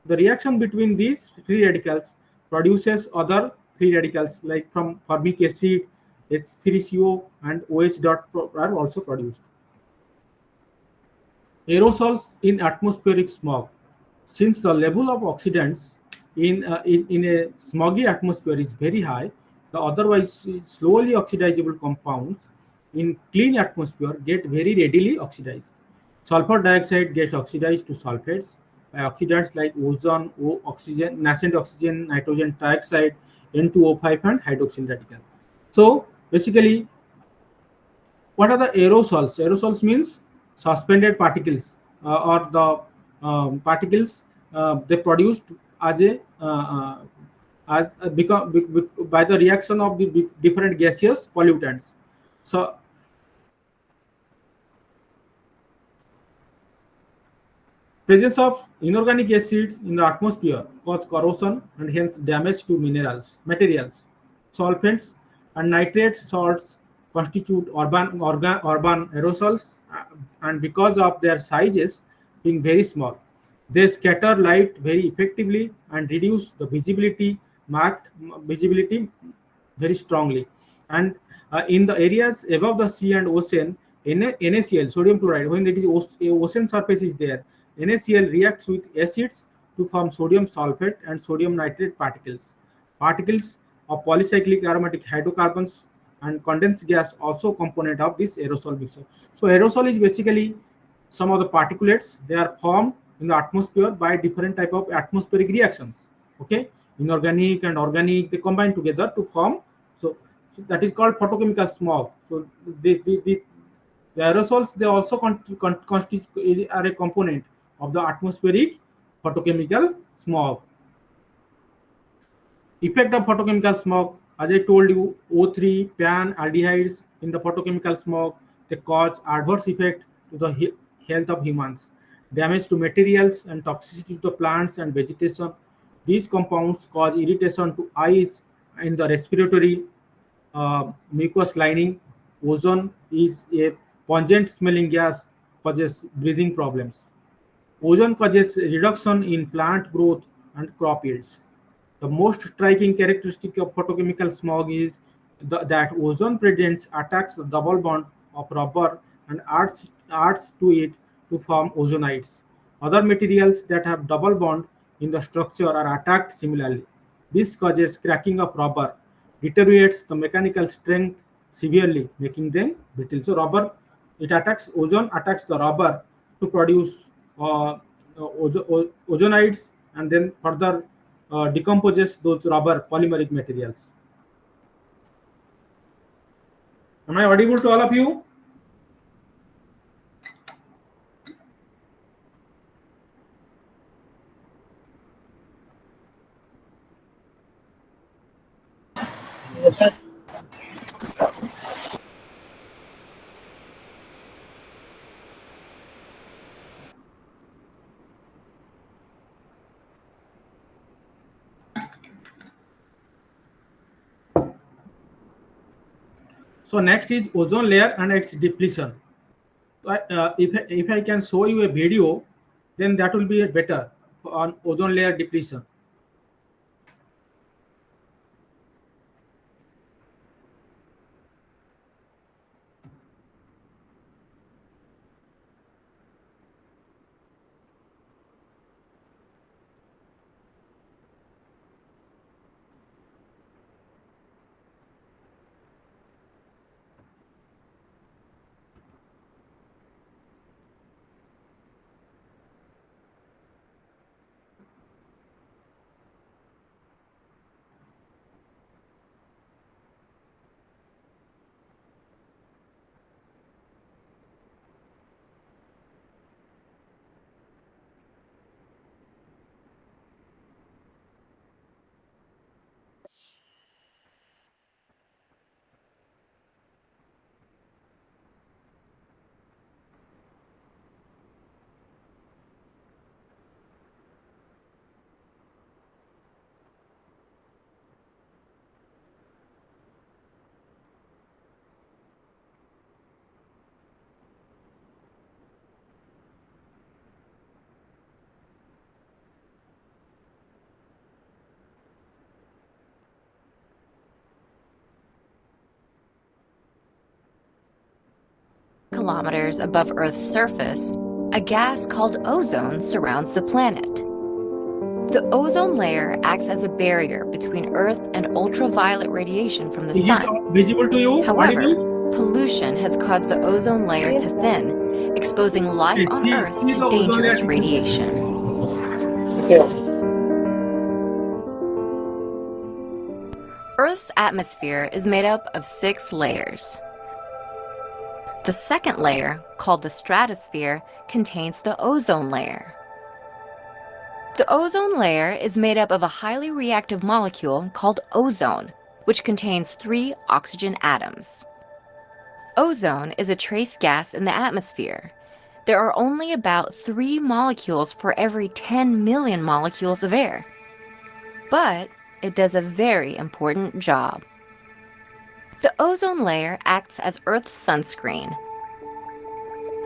the reaction between these free radicals produces other free radicals like from formic acid, H3CO, and OH dot are also produced. Aerosols in atmospheric smog. Since the level of oxidants in a smoggy atmosphere is very high, the otherwise slowly oxidizable compounds in clean atmosphere get very readily oxidized. Sulfur dioxide gets oxidized to sulfates by oxidants like ozone, oxygen, nascent oxygen, nitrogen dioxide, N2O5, and hydroxyl radical. So basically, what are the aerosols? Aerosols means suspended particles or the particles they produced as a by the reaction of the different gaseous pollutants. So presence of inorganic acids in the atmosphere cause corrosion and hence damage to materials. Solvents and nitrate salts constitute urban aerosols, and because of their sizes being very small, they scatter light very effectively and reduce the visibility very strongly. And in the areas above the sea and ocean, NaCl, sodium chloride, when it is ocean surface is there, NaCl reacts with acids to form sodium sulfate and sodium nitrate particles. Particles of polycyclic aromatic hydrocarbons and condensed gas also component of this aerosol mixture. So aerosol is basically some of the particulates. They are formed in the atmosphere by different type of atmospheric reactions. Okay, inorganic and organic they combine together to form. So that is called photochemical smog. So The aerosols, they also are a component of the atmospheric photochemical smog. Effect of photochemical smog, as I told you, O3, PAN, aldehydes in the photochemical smog, they cause adverse effect to the health of humans, damage to materials and toxicity to plants and vegetation. These compounds cause irritation to eyes and the respiratory mucous lining. Ozone is a pungent smelling gas, causes breathing problems. Ozone causes reduction in plant growth and crop yields. The most striking characteristic of photochemical smog is that ozone presents attacks the double bond of rubber and adds to it to form ozonides. Other materials that have double bond in the structure are attacked similarly. This causes cracking of rubber, deteriorates the mechanical strength severely, making them brittle. So rubber, it attacks ozone, attacks the rubber to produce ozonides, and then further decomposes those rubber polymeric materials. Am I audible to all of you? Yes, sir. So next is ozone layer and its depletion. So if I can show you a video, then that will be better on ozone layer depletion. Kilometers above Earth's surface, a gas called ozone surrounds the planet. The ozone layer acts as a barrier between Earth and ultraviolet radiation from the Is sun. it visible to you? However, Audible? pollution has caused the ozone layer to thin, exposing life on Earth See to the ozone dangerous layer. radiation. Okay. Earth's atmosphere is made up of 6 layers. The second layer, called the stratosphere, contains the ozone layer. The ozone layer is made up of a highly reactive molecule called ozone, which contains 3 oxygen atoms. Ozone is a trace gas in the atmosphere. There are only about 3 molecules for every 10 million molecules of air. But it does a very important job. The ozone layer acts as Earth's sunscreen,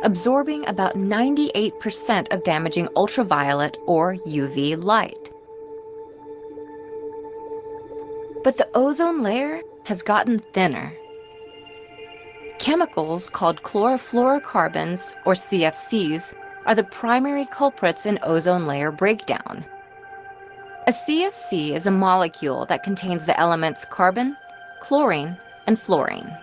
absorbing about 98% of damaging ultraviolet or UV light. But the ozone layer has gotten thinner. Chemicals called chlorofluorocarbons, or CFCs, are the primary culprits in ozone layer breakdown. A CFC is a molecule that contains the elements carbon, chlorine, and fluorine.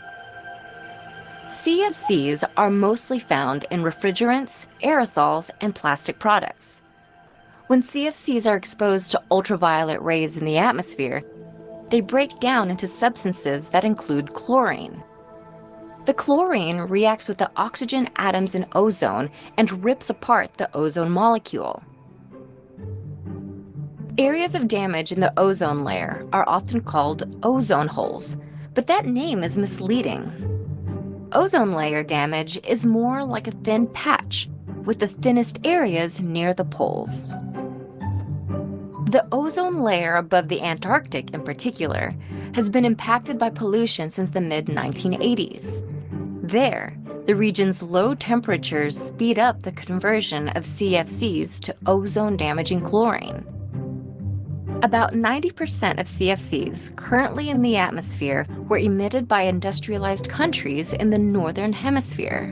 CFCs are mostly found in refrigerants, aerosols, and plastic products. When CFCs are exposed to ultraviolet rays in the atmosphere, they break down into substances that include chlorine. The chlorine reacts with the oxygen atoms in ozone and rips apart the ozone molecule. Areas of damage in the ozone layer are often called ozone holes, but that name is misleading. Ozone layer damage is more like a thin patch, with the thinnest areas near the poles. The ozone layer above the Antarctic, in particular, has been impacted by pollution since the mid-1980s. There, the region's low temperatures speed up the conversion of CFCs to ozone-damaging chlorine. About 90% of CFCs currently in the atmosphere were emitted by industrialized countries in the Northern Hemisphere.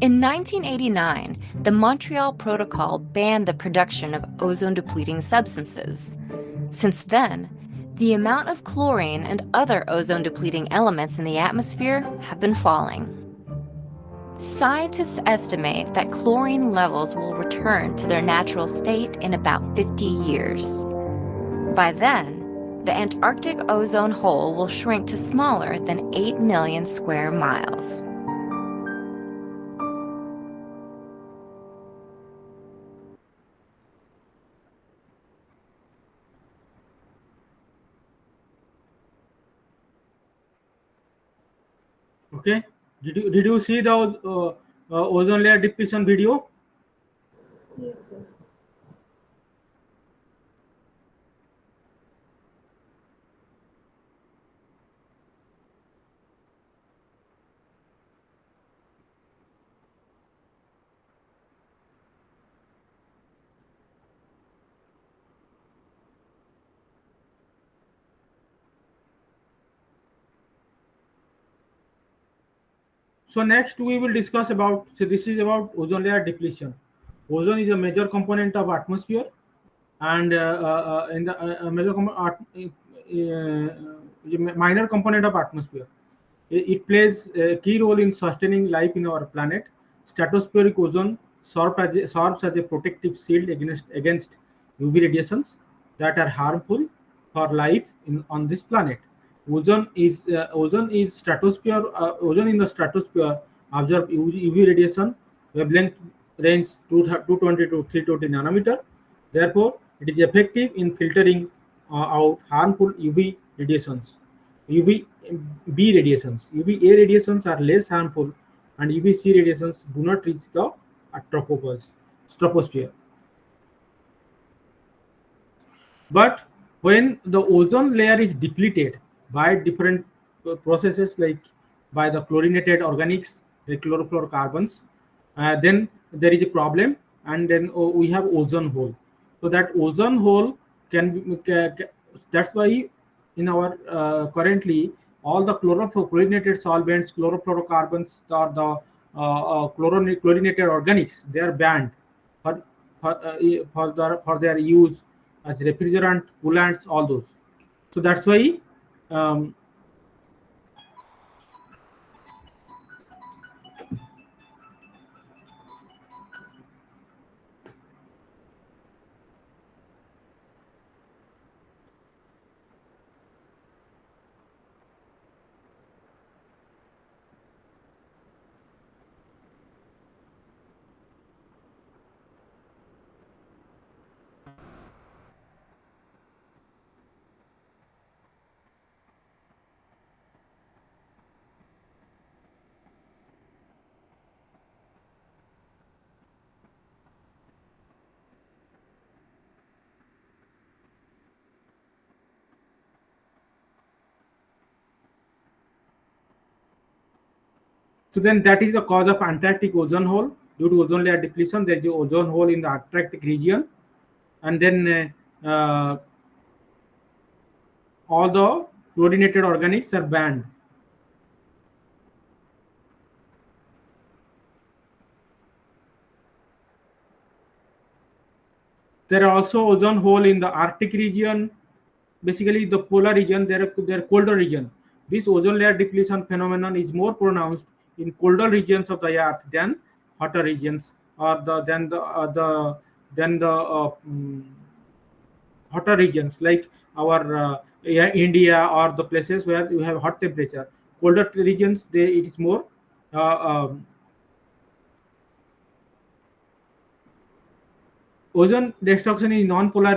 In 1989, the Montreal Protocol banned the production of ozone-depleting substances. Since then, the amount of chlorine and other ozone-depleting elements in the atmosphere have been falling. Scientists estimate that chlorine levels will return to their natural state in about 50 years. By then, the Antarctic ozone hole will shrink to smaller than 8 million square miles. Okay, did you see the ozone layer depletion video? Yes, sir. So next we will discuss about, so this is about ozone layer depletion. Ozone is a major component of atmosphere, and in the minor component of atmosphere. It plays a key role in sustaining life in our planet. Stratospheric ozone serves as a protective shield against UV radiations that are harmful for life on this planet. Ozone in the stratosphere absorb UV radiation wavelength range 220 to 320 nanometer. Therefore, it is effective in filtering out harmful UV radiations. UVB radiations. UVA radiations are less harmful, and UVC radiations do not reach the troposphere. But when the ozone layer is depleted by different processes, like by the chlorinated organics, the chlorofluorocarbons, then there is a problem, and then we have ozone hole. So that ozone hole that's why in our currently all the chlorinated solvents, chlorofluorocarbons, or the chlorinated organics, they are banned for their use as refrigerant, coolants, all those. So that's why um, so then that is the cause of Antarctic ozone hole. Due to ozone layer depletion, there is a ozone hole in the Antarctic region, and then all the chlorinated organics are banned. There are also ozone hole in the Arctic region, basically the polar region. They're colder region. This ozone layer depletion phenomenon is more pronounced in colder regions of the earth than hotter regions, or hotter regions like our India, or the places where you have hot temperature. colder regions, it is more uh, um, ozone destruction in non-polar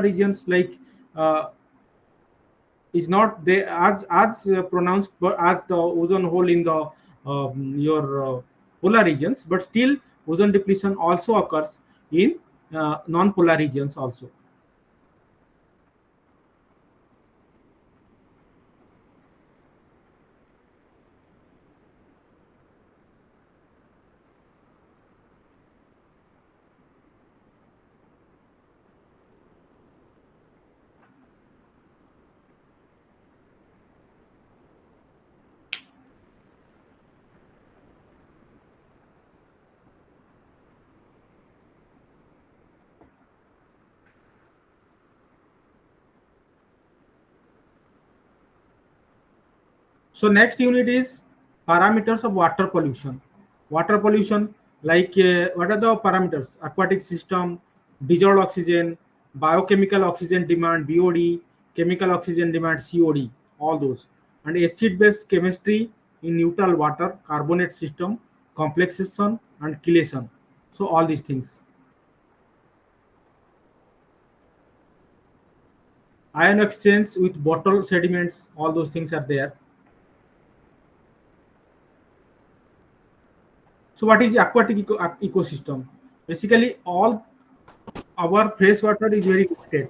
regions like uh, is not they as pronounced but as the ozone hole in the your polar regions, but still ozone depletion also occurs in non-polar regions also. So next unit is parameters of water pollution. Water pollution, like what are the parameters? Aquatic system, dissolved oxygen, biochemical oxygen demand (BOD), chemical oxygen demand (COD), all those, and acid-base chemistry in neutral water, carbonate system, complexation, and chelation. So all these things. Ion exchange with bottle sediments, all those things are there. So what is aquatic ecosystem? Basically, all our fresh water is very limited.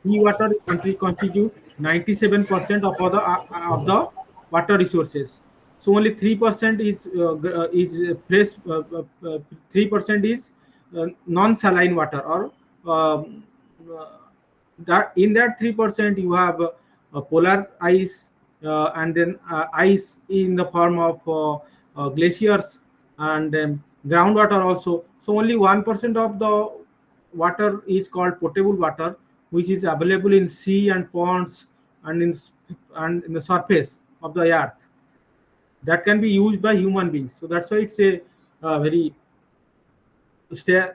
Seawater constitute 97% of the water resources. So only 3% is fresh. 3% is non-saline water, or uh, that in that 3% you have polar ice, and then ice in the form of glaciers, and groundwater also. So only 1% of the water is called potable water, which is available in sea and ponds, and in the surface of the earth, that can be used by human beings. So that's why it's a very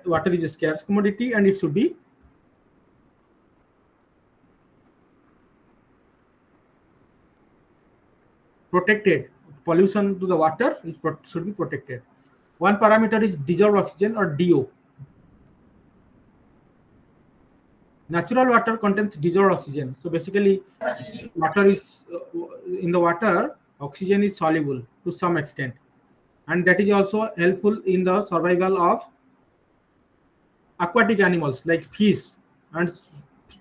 water is a scarce commodity, and it should be protected. Pollution to the water should be protected. One parameter is dissolved oxygen, or DO. Natural water contains dissolved oxygen. So basically, water is in the water, oxygen is soluble to some extent, and that is also helpful in the survival of aquatic animals like fish and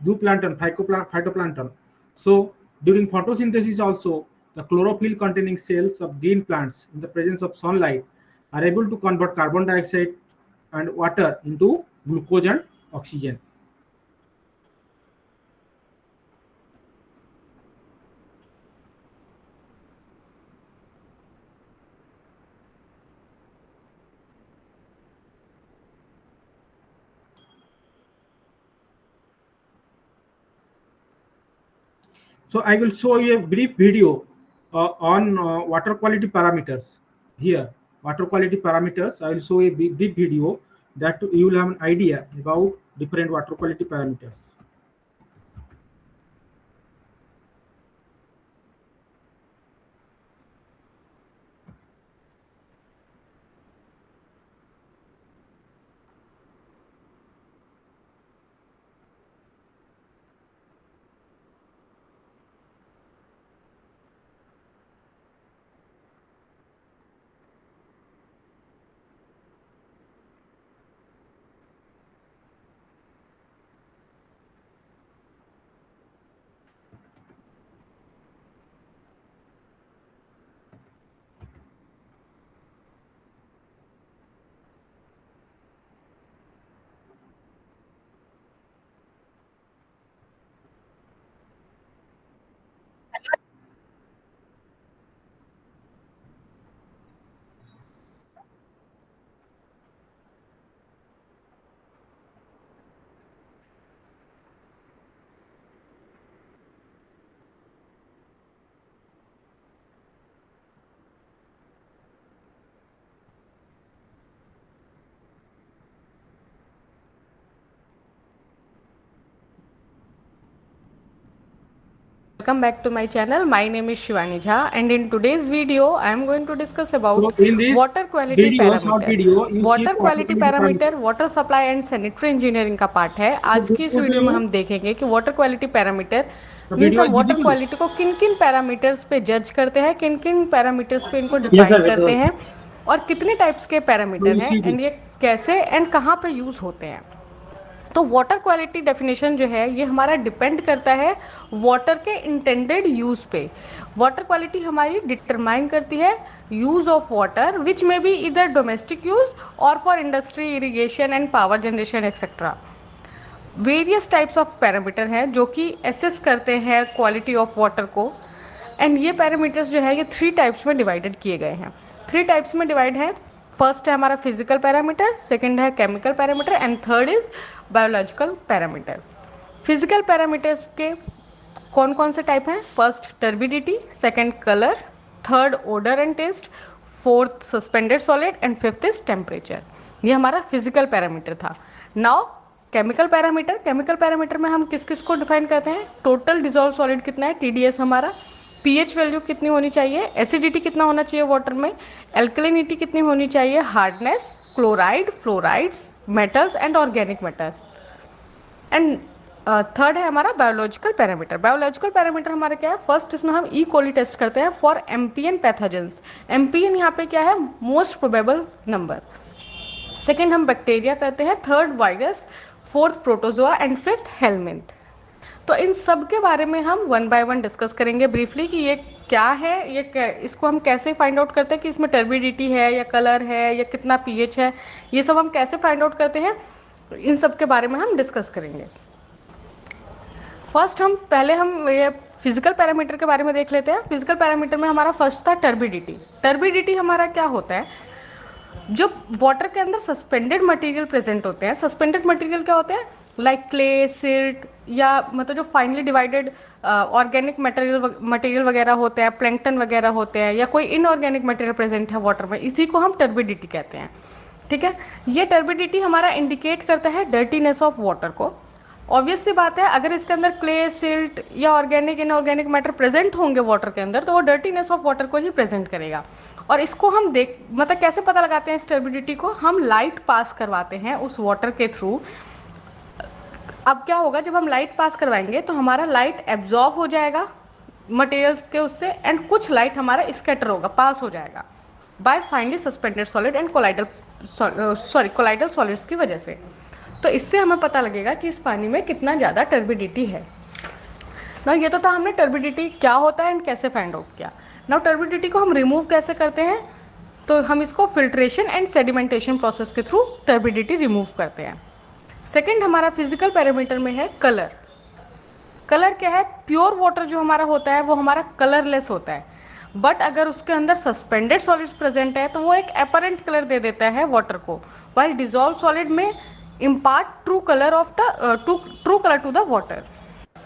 zooplankton, phytoplankton. So during photosynthesis also, the chlorophyll containing cells of green plants in the presence of sunlight are able to convert carbon dioxide and water into glucose and oxygen. So I will show you a brief video on water quality parameters. Here, water quality parameters. I will show a brief video that you will have an idea about different water quality parameters. Welcome back to my channel. My name is Shivani Jha, and in today's video I am going to discuss about So in this water quality video, short parameter. video, you see water the water quality quality parameter parameter. Water supply and sanitary engineering का part है। So आज की इस before video में you, हम देखेंगे कि water quality parameter the means video हम is वाटर visible. क्वालिटी को किन किन पैरामीटर्स पे जज करते हैं, किन किन पैरामीटर्स पे इनको Yes, sir, डिफाइन it करते was. हैं और कितने टाइप्स के So पैरामीटर you हैं see this. एंड ये कैसे एंड कहाँ पे यूज़ होते हैं। तो वाटर क्वालिटी डेफिनेशन जो है ये हमारा डिपेंड करता है वाटर के इंटेंडेड यूज़ पे। वाटर क्वालिटी हमारी डिटरमाइन करती है यूज़ ऑफ वाटर विच में बी इधर डोमेस्टिक यूज़ और for industry, irrigation and power generation etcetera. Various types of parameter हैं जो कि एसेस करते हैं क्वालिटी ऑफ वाटर को, एंड ये पैरामीटर्स जो है ये 3 टाइप्स में डिवाइडेड किए गए हैं। 3 टाइप्स में डिवाइड है। फर्स्ट है हमारा फिजिकल पैरामीटर, सेकंड है chemical parameter and third is biological parameter. Physical parameters के कौन कौन से टाइप हैं? First turbidity, second colour, third odour and taste, fourth suspended solid and fifth is temperature. ये हमारा फिजिकल पैरामीटर था। Now chemical parameter. Chemical parameter में हम किस किस को डिफाइन करते हैं? टोटल डिजॉल्व सॉलिड कितना है, TDS हमारा, पीएच वैल्यू कितनी होनी चाहिए, एसिडिटी कितना होना चाहिए वाटर में, एल्कलिनिटी कितनी होनी चाहिए, hardness, chloride, fluorides, metals and organic metals. And third है हमारा बायोलॉजिकल पैरामीटर। बायोलॉजिकल पैरामीटर हमारा क्या है? फर्स्ट इसमें हम ई कोली टेस्ट करते हैं फॉर एम्पियन पैथोजेंस। एम्पियन यहाँ पे क्या है? Most probable number. सेकेंड हम बैक्टीरिया करते हैं, third virus, fourth protozoa and fifth helminth. तो इन सब के बारे में हम वन बाय वन डिस्कस करेंगे ब्रीफली कि ये क्या है, इसको हम कैसे फाइंड आउट करते हैं कि इसमें टर्बिडिटी है या कलर है या कितना पीएच है, ये सब हम कैसे फाइंड आउट करते हैं, इन सब के बारे में हम डिस्कस करेंगे। फर्स्ट हम ये फिजिकल पैरामीटर के बारे में देख लेते हैं। फिजिकल पैरामीटर में हमारा फर्स्ट था टर्बिडिटी। टर्बिडिटी हमारा क्या होता है? जो वाटर के अंदर सस्पेंडेड मटेरियल प्रेजेंट होते हैं। सस्पेंडेड मटेरियल क्या होते हैं? लाइक क्ले, सिल्ट या मतलब जो फाइनली डिवाइडेड ऑर्गेनिक मटेरियल वगैरह होते हैं, प्लैंकटन वगैरह होते हैं, या कोई इनऑर्गेनिक मटेरियल प्रेजेंट है वाटर में, इसी को हम टर्बिडिटी कहते हैं। ठीक है, ये टर्बिडिटी हमारा इंडिकेट करता है डर्टीनेस ऑफ वाटर को। ऑब्वियस सी बात है, अगर इसके अंदर क्ले, सिल्ट या ऑर्गेनिक इनऑर्गेनिक मैटर प्रेजेंट होंगे वाटर के अंदर तो वो डर्टीनेस ऑफ वाटर को ही प्रेजेंट करेगा। और इसको हम मतलब कैसे पता लगाते हैं इस टर्बिडिटी को? हम लाइट पास करवाते हैं उस वाटर के थ्रू। अब क्या होगा, जब हम लाइट पास करवाएंगे तो हमारा लाइट एब्जॉर्ब हो जाएगा मटेरियल्स के उससे, एंड कुछ लाइट हमारा स्कैटर होगा, पास हो जाएगा by finally suspended solid and colloidal solids की वजह से। तो इससे हमें पता लगेगा कि इस पानी में कितना ज़्यादा टर्बिडिटी है ना। ये तो था हमने टर्बिडिटी क्या होता है एंड कैसे फाइंड आउट किया। नाउ टर्बिडिटी को हम रिमूव कैसे करते हैं? तो हम इसको फिल्ट्रेशन एंड सेडिमेंटेशन प्रोसेस के थ्रू टर्बिडिटी रिमूव करते हैं। सेकंड हमारा फिजिकल पैरामीटर में है कलर। कलर क्या है? प्योर वाटर जो हमारा होता है वो हमारा कलरलेस होता है, बट अगर उसके अंदर सस्पेंडेड सॉलिड्स प्रेजेंट है तो वो एक अपरेंट कलर दे देता है वाटर को, वाइल डिजॉल्व सॉलिड में impart true colour to the water.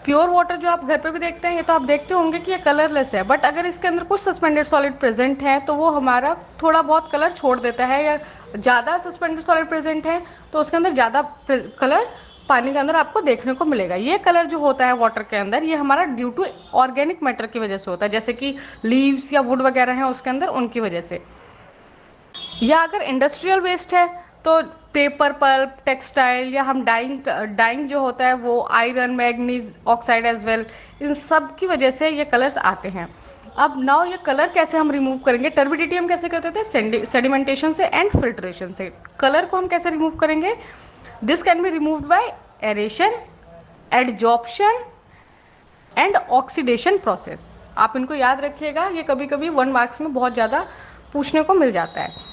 Pure water जो आप घर पे भी देखते हैं, ये तो आप देखते होंगे कि ये कलरलेस है, बट अगर इसके अंदर कुछ सस्पेंडेड सॉलिड प्रेजेंट है तो वो हमारा थोड़ा बहुत कलर छोड़ देता है, या ज़्यादा सस्पेंडेड सॉलिड प्रेजेंट है तो उसके अंदर ज़्यादा कलर पानी के अंदर आपको देखने को मिलेगा। ये कलर जो होता है वाटर के अंदर, ये हमारा ड्यू टू ऑर्गेनिक मैटर की वजह से होता है, जैसे कि लीव्स या वुड वगैरह हैं उसके अंदर, उनकी वजह से। या अगर इंडस्ट्रियल वेस्ट है तो पेपर पल्प, टेक्सटाइल, या हम डाइंग जो होता है वो iron, manganese oxide as well, इन सब की वजह से ये कलर्स आते हैं। अब नाउ ये कलर कैसे हम रिमूव करेंगे? टर्बिडिटी हम कैसे करते थे? सेडिमेंटेशन से एंड फिल्ट्रेशन से। कलर को हम कैसे रिमूव करेंगे? This can be removed by aeration, adsorption and oxidation process. आप इनको याद रखिएगा, ये कभी कभी 1 मार्क्स में बहुत ज़्यादा पूछने को मिल जाता है।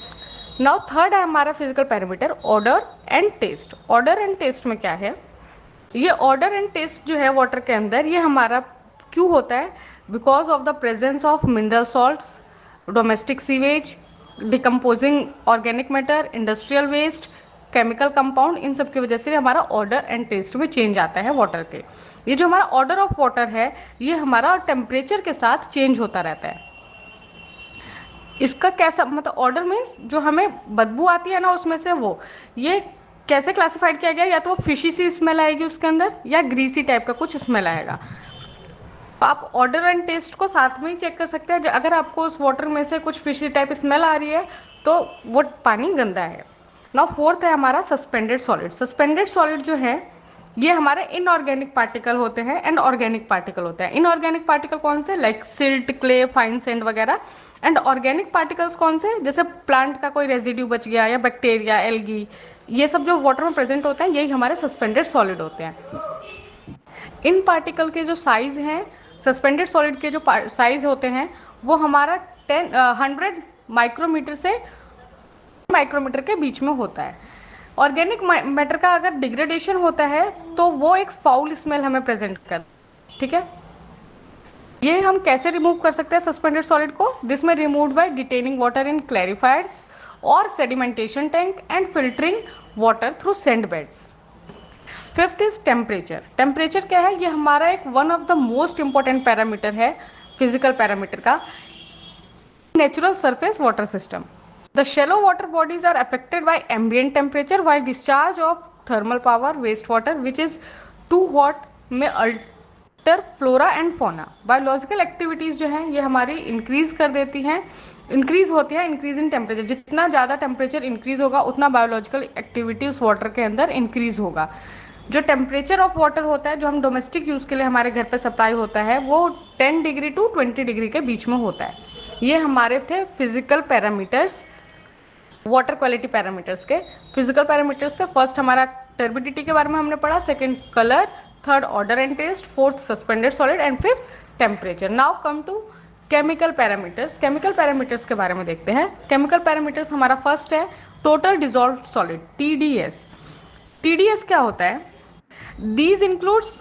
नाउ थर्ड है हमारा physical parameter order and taste. Order and taste में क्या है? ये ऑर्डर एंड टेस्ट जो है वाटर के अंदर, ये हमारा क्यों होता है? Because of the presence of mineral salts, domestic sewage, decomposing organic matter, industrial waste, chemical compound, इन सब की वजह से हमारा ऑर्डर एंड टेस्ट में चेंज आता है वाटर के। ये जो हमारा ऑर्डर ऑफ वाटर है ये हमारा टेम्परेचर के साथ चेंज होता रहता है। इसका कैसा मतलब ऑर्डर मीन्स जो हमें बदबू आती है ना उसमें से, वो ये कैसे क्लासिफाइड किया गया? या तो फिशी सी स्मेल आएगी उसके अंदर, या ग्रीसी टाइप का कुछ स्मेल आएगा। आप ऑर्डर एंड टेस्ट को साथ में ही चेक कर सकते हैं। अगर आपको उस वाटर में से कुछ फिशी टाइप स्मेल आ रही है तो वो पानी गंदा है। नाउ फोर्थ है हमारा सस्पेंडेड सॉलिड। सस्पेंडेड सॉलिड जो है ये हमारे इनऑर्गेनिक पार्टिकल होते हैं एंड ऑर्गेनिक पार्टिकल होते हैं। इनऑर्गेनिक पार्टिकल कौन से, like silt, clay, fine sand वगैरह। एंड ऑर्गेनिक पार्टिकल्स कौन से, जैसे प्लांट का कोई रेजिड्यू बच गया या बैक्टीरिया, एल्गी, ये सब जो वाटर में प्रेजेंट होते हैं यही हमारे सस्पेंडेड सॉलिड होते हैं। इन पार्टिकल के जो साइज हैं, सस्पेंडेड सॉलिड के जो साइज होते हैं वो हमारा 100 माइक्रोमीटर से माइक्रोमीटर के बीच में होता है। ऑर्गेनिक मैटर का अगर डिग्रेडेशन होता है तो वो एक फाउल स्मेल हमें प्रेजेंट कर, ठीक है। ये हम कैसे रिमूव कर सकते हैं सस्पेंडेड सॉलिड को, this may removed by detaining water in clarifiers और sedimentation tank and filtering water through sand beds. Fifth is temperature. Temperature क्या है, ये हमारा एक one of the most important parameter है फिजिकल पैरामीटर का natural surface water system. The shallow water bodies are affected by ambient temperature while discharge of thermal power waste water which is too hot may alter flora and fauna। Biological activities जो हैं ये हमारी increase कर देती हैं, increase होती है increase in temperature. जितना ज़्यादा टेम्परेचर इंक्रीज होगा उतना बायोलॉजिकल एक्टिविटी उस वाटर के अंदर इंक्रीज होगा। जो टेम्परेचर ऑफ वाटर होता है जो हम डोमेस्टिक यूज़ के लिए हमारे घर पे सप्लाई होता है वो 10 डिग्री टू 20 डिग्री के बीच में होता है। ये हमारे थे physical parameters, water quality parameters के। फिजिकल पैरामीटर्स से फर्स्ट हमारा टर्बिडिटी के बारे में हमने पढ़ा, second colour, third order and taste, fourth suspended solid and fifth temperature. Now come to chemical parameters. Chemical parameters के बारे में देखते हैं। केमिकल पैरामीटर्स हमारा फर्स्ट है total dissolve solid, TDS। TDS क्या होता है, दीज इंक्लूड्स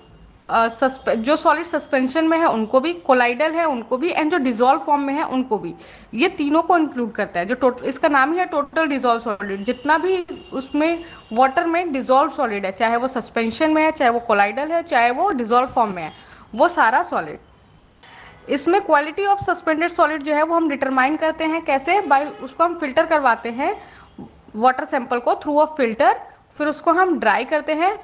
जो सॉलिड सस्पेंशन में है उनको भी, कोलाइडल है उनको भी, एंड जो डिजॉल्व फॉर्म में है उनको भी। ये तीनों को इंक्लूड करता है। जो इसका नाम ही है टोटल डिजॉल्व सॉलिड। जितना भी उसमें वाटर में डिजॉल्व सॉलिड है, चाहे वो सस्पेंशन में है, चाहे वो कोलाइडल है, चाहे वो डिजॉल्व फॉर्म में है, वो सारा सॉलिड। इसमें क्वालिटी ऑफ सस्पेंडेड सॉलिड जो है वो हम डिटरमाइन करते हैं कैसे, बाय उसको हम फिल्टर करवाते हैं वाटर सैंपल को थ्रू अ फिल्टर, फिर उसको हम ड्राई करते हैं।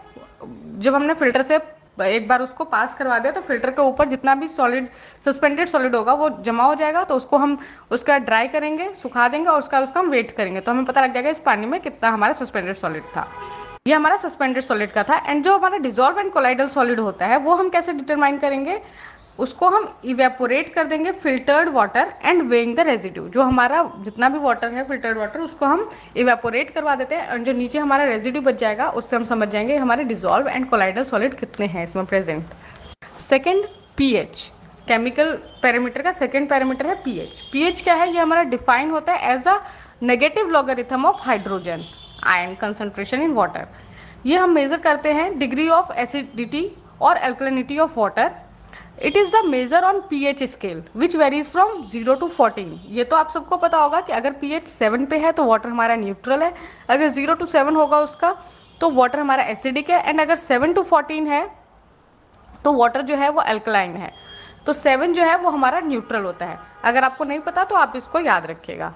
जब हमने फिल्टर से एक बार उसको पास करवा दिया तो फिल्टर के ऊपर जितना भी सॉलिड सस्पेंडेड सॉलिड होगा वो जमा हो जाएगा, तो उसको हम उसका ड्राई करेंगे, सुखा देंगे और उसका हम वेट करेंगे, तो हमें पता लग जाएगा इस पानी में कितना हमारा सस्पेंडेड सॉलिड था। ये हमारा सस्पेंडेड सॉलिड का था। एंड जो हमारा डिजॉल्व एंड कोलाइडल सॉलिड होता है वो हम कैसे डिटरमाइन करेंगे, उसको हम इवेपोरेट कर देंगे filtered water and weighing the residue. जो हमारा जितना भी वाटर है फिल्टर्ड वाटर उसको हम इवेपोरेट करवा देते हैं, और जो नीचे हमारा रेजिड्यू बच जाएगा उससे हम समझ जाएंगे हमारे डिजॉल्व एंड कोलाइडल सॉलिड कितने हैं इसमें present. Second pH, chemical parameter का सेकेंड पैरामीटर है pH। pH क्या है, ये हमारा डिफाइन होता है as a negative logarithm of hydrogen ion concentration in water. ये हम मेजर करते हैं डिग्री ऑफ एसिडिटी और alkalinity of water. It is the measure on pH scale which varies from 0 to 14। ये तो आप सबको पता होगा कि अगर pH 7 पे है तो वाटर हमारा न्यूट्रल है, अगर 0 to 7 होगा उसका तो वाटर हमारा एसिडिक है, एंड अगर 7 to 14 है तो वाटर जो है वो अल्कलाइन है। तो 7 जो है वो हमारा न्यूट्रल होता है। अगर आपको नहीं पता तो आप इसको याद रखिएगा।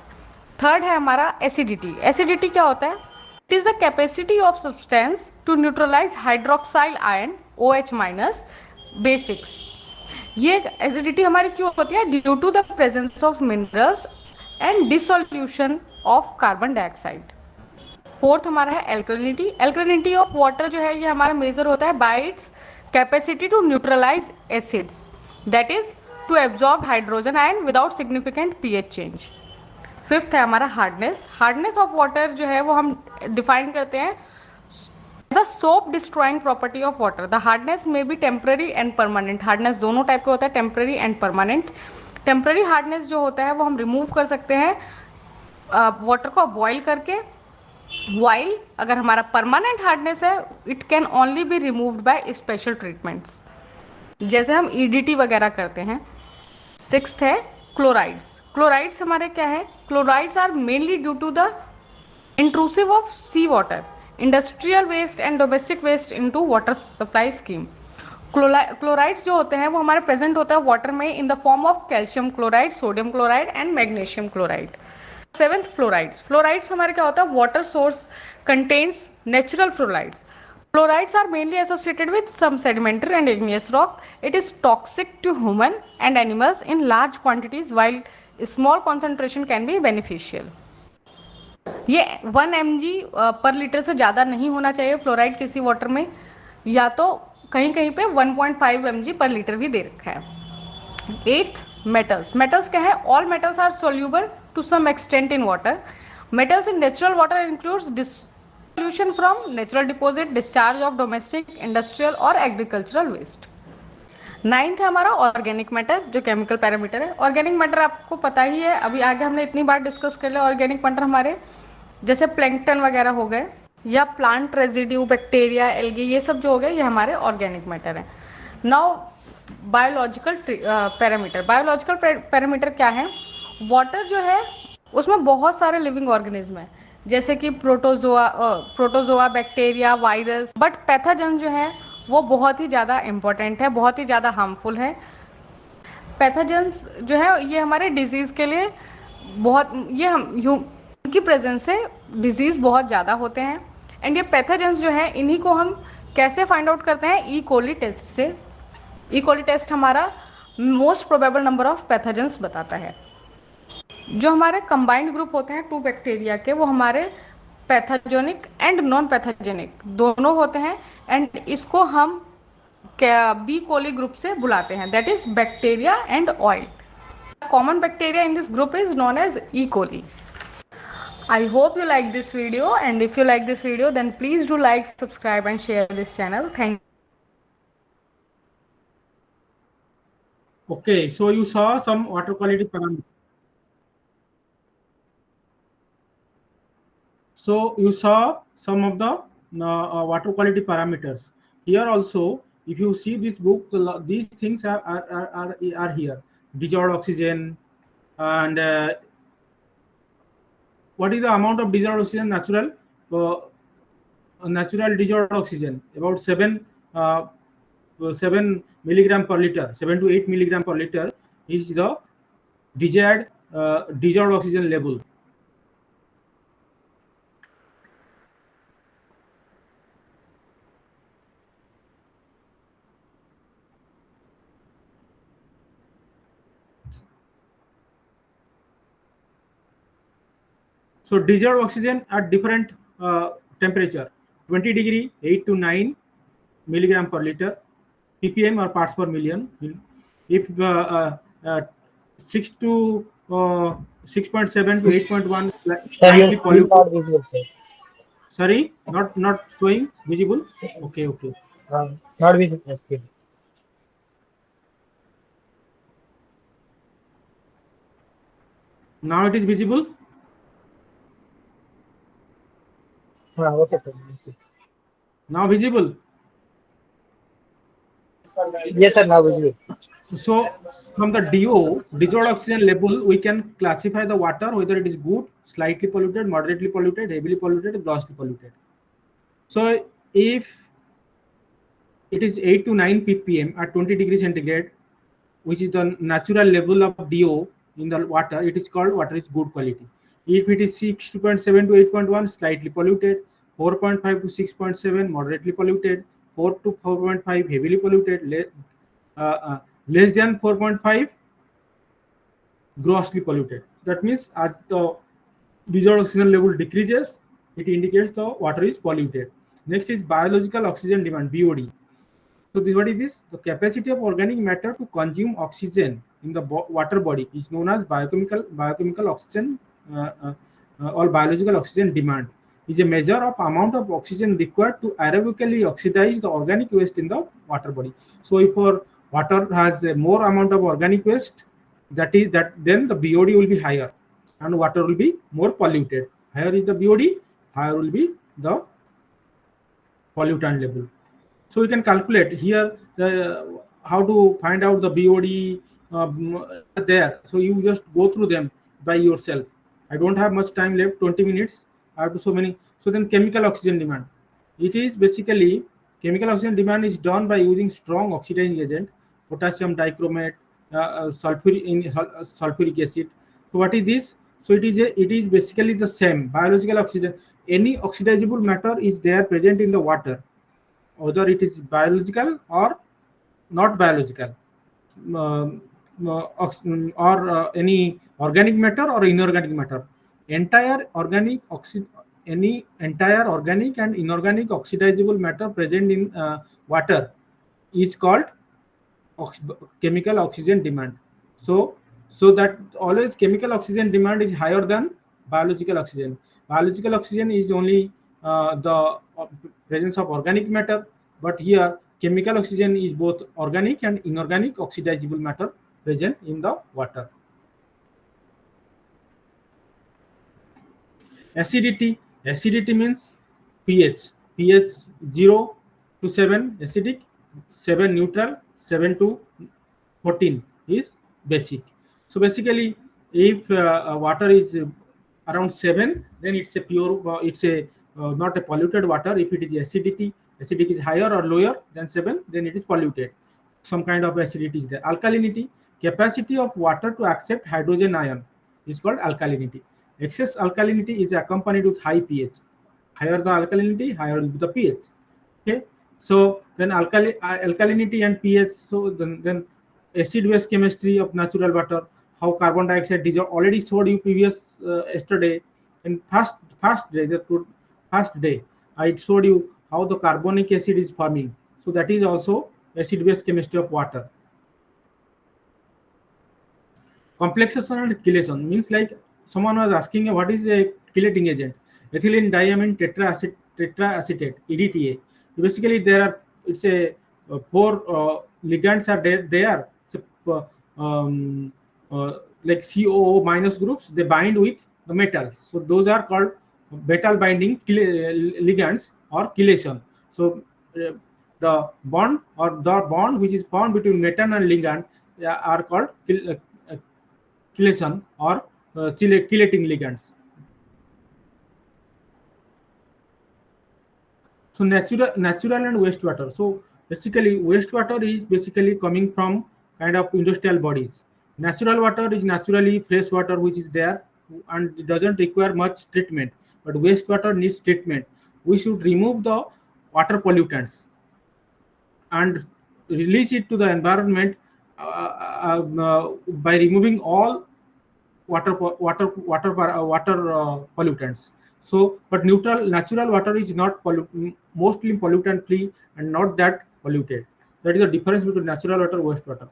थर्ड है हमारा एसिडिटी। एसिडिटी क्या होता है, it is the capacity of substance to neutralise hydroxyl ion OH minus basics. ये एसिडिटी हमारी क्यों होती है, due to the presence of minerals and dissolution of carbon dioxide. Fourth हमारा है एल्कलिनिटी। एल्कलिनिटी ऑफ वाटर जो है ये हमारा मेजर होता है by its capacity to neutralise acids, that is to absorb hydrogen ion without significant pH change. Fifth है हमारा हार्डनेस। हार्डनेस ऑफ वाटर जो है वो हम डिफाइन करते हैं the soap destroying property of water. The hardness may be temporary and permanent. Hardness दोनों type का होता है, temporary and permanent. Temporary hardness जो होता है वो हम रिमूव कर सकते हैं वाटर को बॉयल करके, वाइल अगर हमारा परमानेंट हार्डनेस है it can only be removed by special treatments, जैसे हम EDT वगैरह करते हैं। सिक्स्थ है क्लोराइड्स। क्लोराइड्स हमारे क्या है, chlorides are mainly due to the intrusive of sea water, industrial waste and domestic waste into water supply scheme. Chlorides जो होते हैं वो हमारे प्रेजेंट होता है वाटर में in the form of calcium chloride, sodium chloride and magnesium chloride. Seventh fluorides. Fluorides हमारे क्या होता है, water source contains natural fluorides. Fluorides are mainly associated with some sedimentary and igneous rock. It is toxic to human and animals in large quantities, while small concentration can be beneficial. ये 1 mg पर litre से ज़्यादा नहीं होना चाहिए fluoride किसी water में, या तो कहीं कहीं पे 1.5 mg पर लीटर भी दे रखा है। Eighth, metals. मेटल्स क्या है? All metals are soluble to some extent in water. Metals in natural water includes dissolution from natural deposit, discharge of domestic, industrial और एग्रीकल्चरल वेस्ट। नाइन्थ है हमारा ऑर्गेनिक मैटर, जो chemical parameter है। Organic matter आपको पता ही है, अभी आगे हमने इतनी बार डिस्कस कर लिया। ऑर्गेनिक मैटर हमारे जैसे प्लैंकटन वगैरह हो गए, या प्लांट रेजिड्यू, बैक्टीरिया, एल्गी, ये सब जो हो गए, ये हमारे ऑर्गेनिक मैटर है। Now biological parameter. Biological parameter क्या है? वाटर जो है उसमें बहुत सारे लिविंग ऑर्गेनिज्म है, जैसे कि protozoa, bacteria, virus. But pathogen जो है वो बहुत ही ज़्यादा इम्पोर्टेंट है, बहुत ही ज़्यादा हार्मफुल है। पैथोजेंस जो है ये हमारे डिजीज़ के लिए बहुत, ये हम की प्रेजेंस से डिजीज़ बहुत ज़्यादा होते हैं। एंड ये पैथोजेंस जो है इन्हीं को हम कैसे फाइंड आउट करते हैं? ई कोली टेस्ट से। ई कोली टेस्ट हमारा most probable number of pathogens बताता है। जो हमारे कंबाइंड ग्रुप होते हैं 2 बैक्टीरिया के, वो हमारे पैथोजेनिक एंड नॉन पैथोजेनिक दोनों होते हैं। एंड इसको हम बी कोली ग्रुप से बुलाते हैं, that is bacteria and oil. Common bacteria in this group is known as E coli. I hope you like this video, and if you like this video then please do like, subscribe and share this channel. Thank you. Okay, so you saw some water quality parameters. So you saw some of the water quality parameters. Here also, if you see this book, these things are here. Dissolved oxygen, and what is the amount of dissolved oxygen? Natural dissolved oxygen about 7 milligram per liter, 7 to 8 milligram per liter is the desired dissolved oxygen level. So dissolved oxygen at different temperature, 20 degree 8 to 9 milligram per liter, ppm or parts per million. If 6 to 6.7 to 8.1 slightly polluted. Sorry, not showing visible. Okay. Not visible. Now it is visible. Okay, sir. Now visible. Yes, sir. Now visible. So from the DO, dissolved oxygen level, we can classify the water whether it is good, slightly polluted, moderately polluted, heavily polluted, grossly polluted. So if it is 8 to 9 ppm at 20 degrees centigrade, which is the natural level of DO in the water, it is called water is good quality. If it is 6.7 to 8.1, slightly polluted, 4.5 to 6.7, moderately polluted, 4 to 4.5, heavily polluted, less than 4.5, grossly polluted. That means as the dissolved oxygen level decreases, it indicates the water is polluted. Next is biological oxygen demand, BOD. So what is this? The capacity of organic matter to consume oxygen in the water body is known as biochemical oxygen or biological oxygen demand. Is a measure of amount of oxygen required to aerobically oxidize the organic waste in the water body. So if our water has a more amount of organic waste, then the BOD will be higher and water will be more polluted. Higher is the BOD, higher will be the pollutant level. So you can calculate here how to find out the BOD there. So you just go through them by yourself. I don't have much time left, 20 minutes. I have to so many. So then chemical oxygen demand. It is basically chemical oxygen demand is done by using strong oxidizing agent, potassium dichromate, sulfuric acid. So what is this? So it is basically the same biological oxygen. Any oxidizable matter is there present in the water. whether it is biological or not biological, um, or any organic matter or inorganic matter. Entire organic any entire organic and inorganic oxidizable matter present in water is called chemical oxygen demand. So that always chemical oxygen demand is higher than biological oxygen. Biological oxygen is only the presence of organic matter, but here chemical oxygen is both organic and inorganic oxidizable matter present in the water. Acidity means pH 0 to 7 acidic, 7 neutral, 7 to 14 is basic. So basically, if water is around 7, then it's a pure, it's a not a polluted water. If it is acidic is higher or lower than 7, then it is polluted. Some kind of acidity is there. Alkalinity, capacity of water to accept hydrogen ion is called alkalinity. Excess alkalinity is accompanied with high pH. Higher the alkalinity, higher will be the pH. Okay, so then alkalinity and pH. So then acid base chemistry of natural water, how carbon dioxide dissolve. Already showed you previous yesterday in first day, first day I showed you how the carbonic acid is forming. So that is also acid base chemistry of water. Complexation and chelation means, like someone was asking what is a chelating agent. Ethylene diamine tetraacetate EDTA. Basically there are, it's a four ligands are there. It's a, like COO minus groups, they bind with the metals. So those are called metal binding ligands or chelation. So the bond which is formed between metal and ligand are called chelation or chelating ligands. So natural and wastewater. So basically wastewater is basically coming from kind of industrial bodies. Natural water is naturally fresh water which is there and it doesn't require much treatment. But wastewater needs treatment. We should remove the water pollutants and release it to the environment by removing all water pollutants. So but natural water is not mostly pollutant free and not that polluted. That is the difference between natural water and wastewater.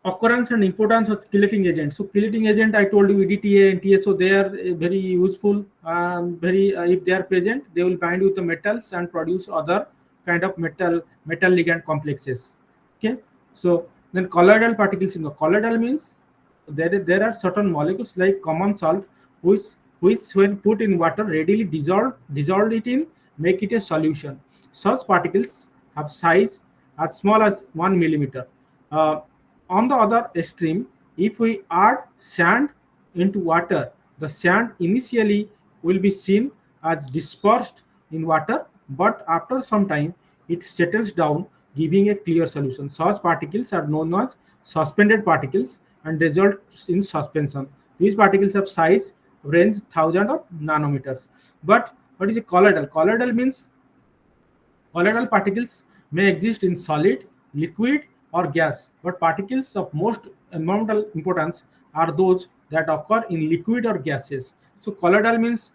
Occurrence and importance of chelating agents. So chelating agent, I told you EDTA and TSO, they are very useful. Very if they are present, they will bind with the metals and produce other kind of metal ligand complexes. Okay, so then colloidal particles. In the colloidal means there are certain molecules like common salt which when put in water readily dissolve it in, make it a solution. Such particles have size as small as 1 millimeter. On the other extreme, if we add sand into water, the sand initially will be seen as dispersed in water, but after some time it settles down, giving a clear solution. Such particles are known as suspended particles and result in suspension. These particles have size range thousands of nanometers. But what is a colloidal? Colloidal means colloidal particles may exist in solid, liquid, or gas, but particles of most environmental importance are those that occur in liquid or gases. So colloidal means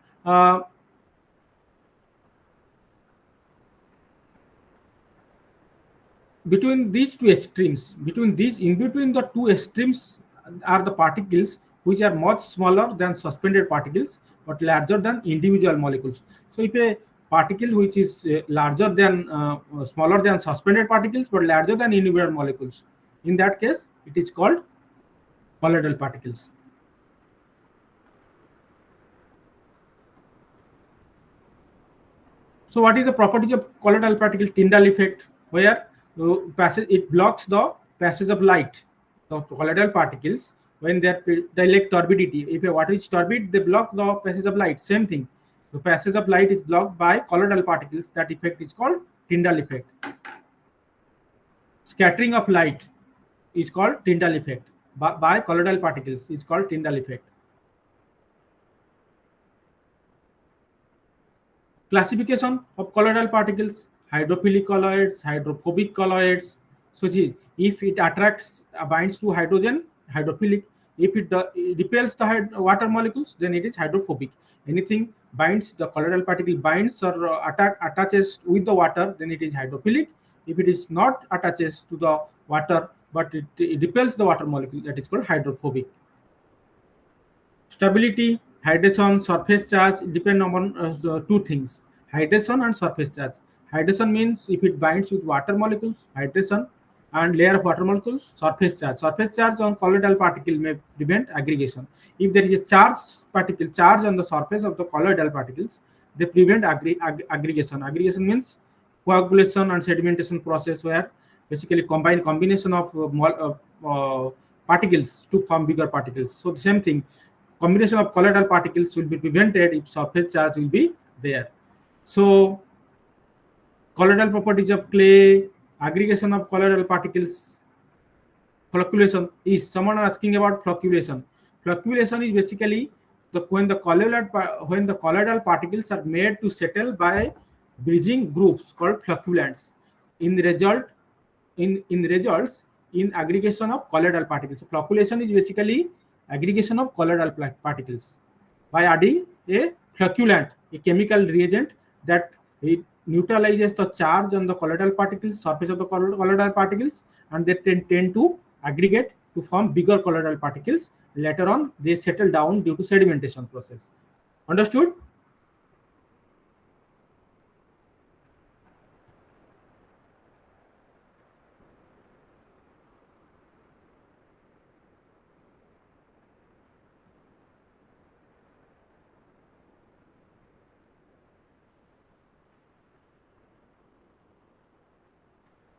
between these two extremes, in between the two extremes are the particles which are much smaller than suspended particles but larger than individual molecules. So if a particle which is larger than smaller than suspended particles but larger than individual molecules, in that case it is called colloidal particles. So what is the properties of colloidal particle? Tyndall effect, where it blocks the passage of light. The colloidal particles, when they lack turbidity, if a water is turbid, they block the passage of light. Same thing, the passage of light is blocked by colloidal particles. That effect is called Tyndall effect. Scattering of light is called Tyndall effect by colloidal particles is called Tyndall effect. Classification of colloidal particles: hydrophilic colloids, hydrophobic colloids. So if it attracts, binds to hydrogen, hydrophilic. If it repels the water molecules, then it is hydrophobic. Anything binds, the colloidal particle binds or attaches with the water, then it is hydrophilic. If it is not attaches to the water but it repels the water molecule, that is called hydrophobic. Stability, hydration, surface charge depend on two things: hydration and surface charge. Hydration means if it binds with water molecules, hydration, and layer of water molecules, surface charge. Surface charge on colloidal particle may prevent aggregation. If there is a charge on the surface of the colloidal particles, they prevent aggregation. Aggregation means coagulation and sedimentation process, where basically combination of particles to form bigger particles. So the same thing, combination of colloidal particles will be prevented if surface charge will be there. So colloidal properties of clay, aggregation of colloidal particles, flocculation is, someone asking about flocculation. Flocculation is basically when the colloidal particles are made to settle by bridging groups called flocculants. In results in aggregation of colloidal particles. So flocculation is basically aggregation of colloidal particles by adding a flocculant, a chemical reagent that it neutralizes the charge on the colloidal particles, surface of the colloidal particles, and they tend to aggregate to form bigger colloidal particles. Later on, they settle down due to sedimentation process. Understood?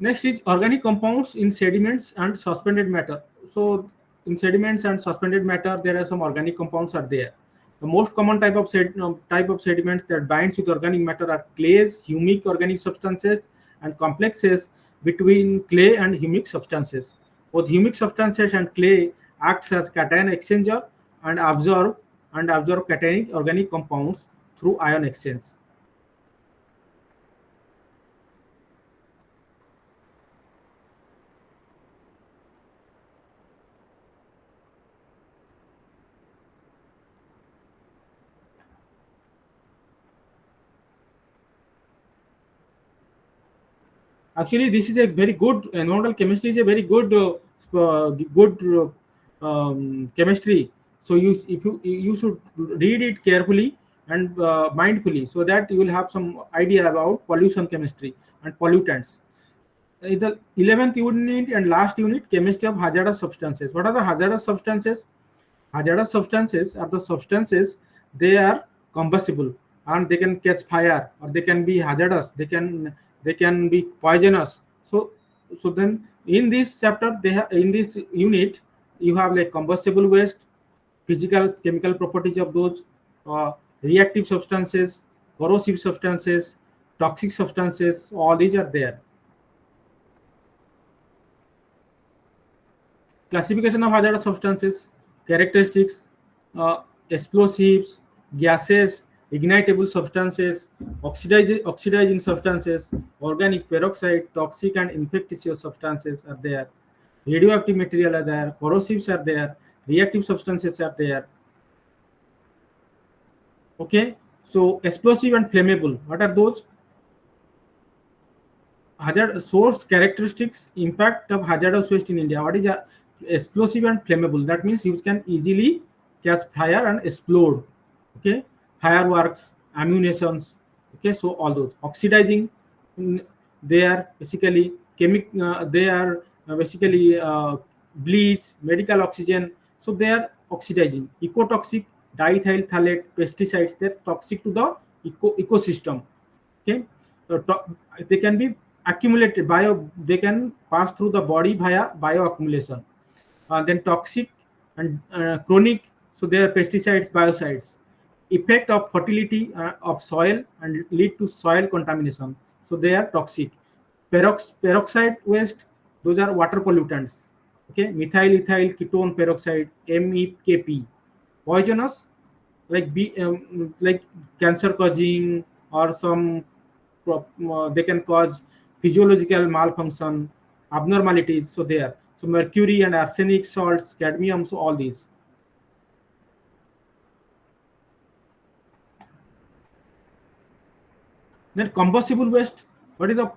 Next is organic compounds in sediments and suspended matter. So in sediments and suspended matter, there are some organic compounds are there. The most common type of sediments that binds with organic matter are clays, humic organic substances, and complexes between clay and humic substances. Both humic substances and clay acts as cation exchanger and absorb cationic organic compounds through ion exchange. Actually, this is a very good environmental chemistry. Is a very good chemistry. So you should read it carefully and mindfully, so that you will have some idea about pollution chemistry and pollutants. In the 11th unit and last unit, chemistry of hazardous substances. What are the hazardous substances? Hazardous substances are the substances, they are combustible and they can catch fire, or they can be hazardous, they can be poisonous. So then in this chapter, in this unit, you have like combustible waste, physical chemical properties of those, reactive substances, corrosive substances, toxic substances, all these are there. Classification of hazardous substances, characteristics, explosives, gases, ignitable substances, oxidizing substances, organic peroxide, toxic and infectious substances are there. Radioactive material are there, corrosives are there, reactive substances are there. Okay, so explosive and flammable, what are those? Hazard source, characteristics, impact of hazardous waste in India. What is explosive and flammable? That means you can easily catch fire and explode. Okay, fireworks, ammunitions. Okay, so all those. Oxidizing, they are basically bleach, medical oxygen. So they are oxidizing. Ecotoxic, diethyl phthalate, pesticides. They're toxic to the ecosystem. Okay, so they can be accumulated they can pass through the body via bioaccumulation. Then toxic and chronic, so they are pesticides, biocides. Effect of fertility of soil and lead to soil contamination, so they are toxic. Peroxide waste, those are water pollutants. Okay, methyl ethyl ketone peroxide, MEKP. Poisonous, like cancer causing, or some they can cause physiological malfunction, abnormalities. So there. So mercury and arsenic salts, cadmium, so all these. Then combustible waste. What is the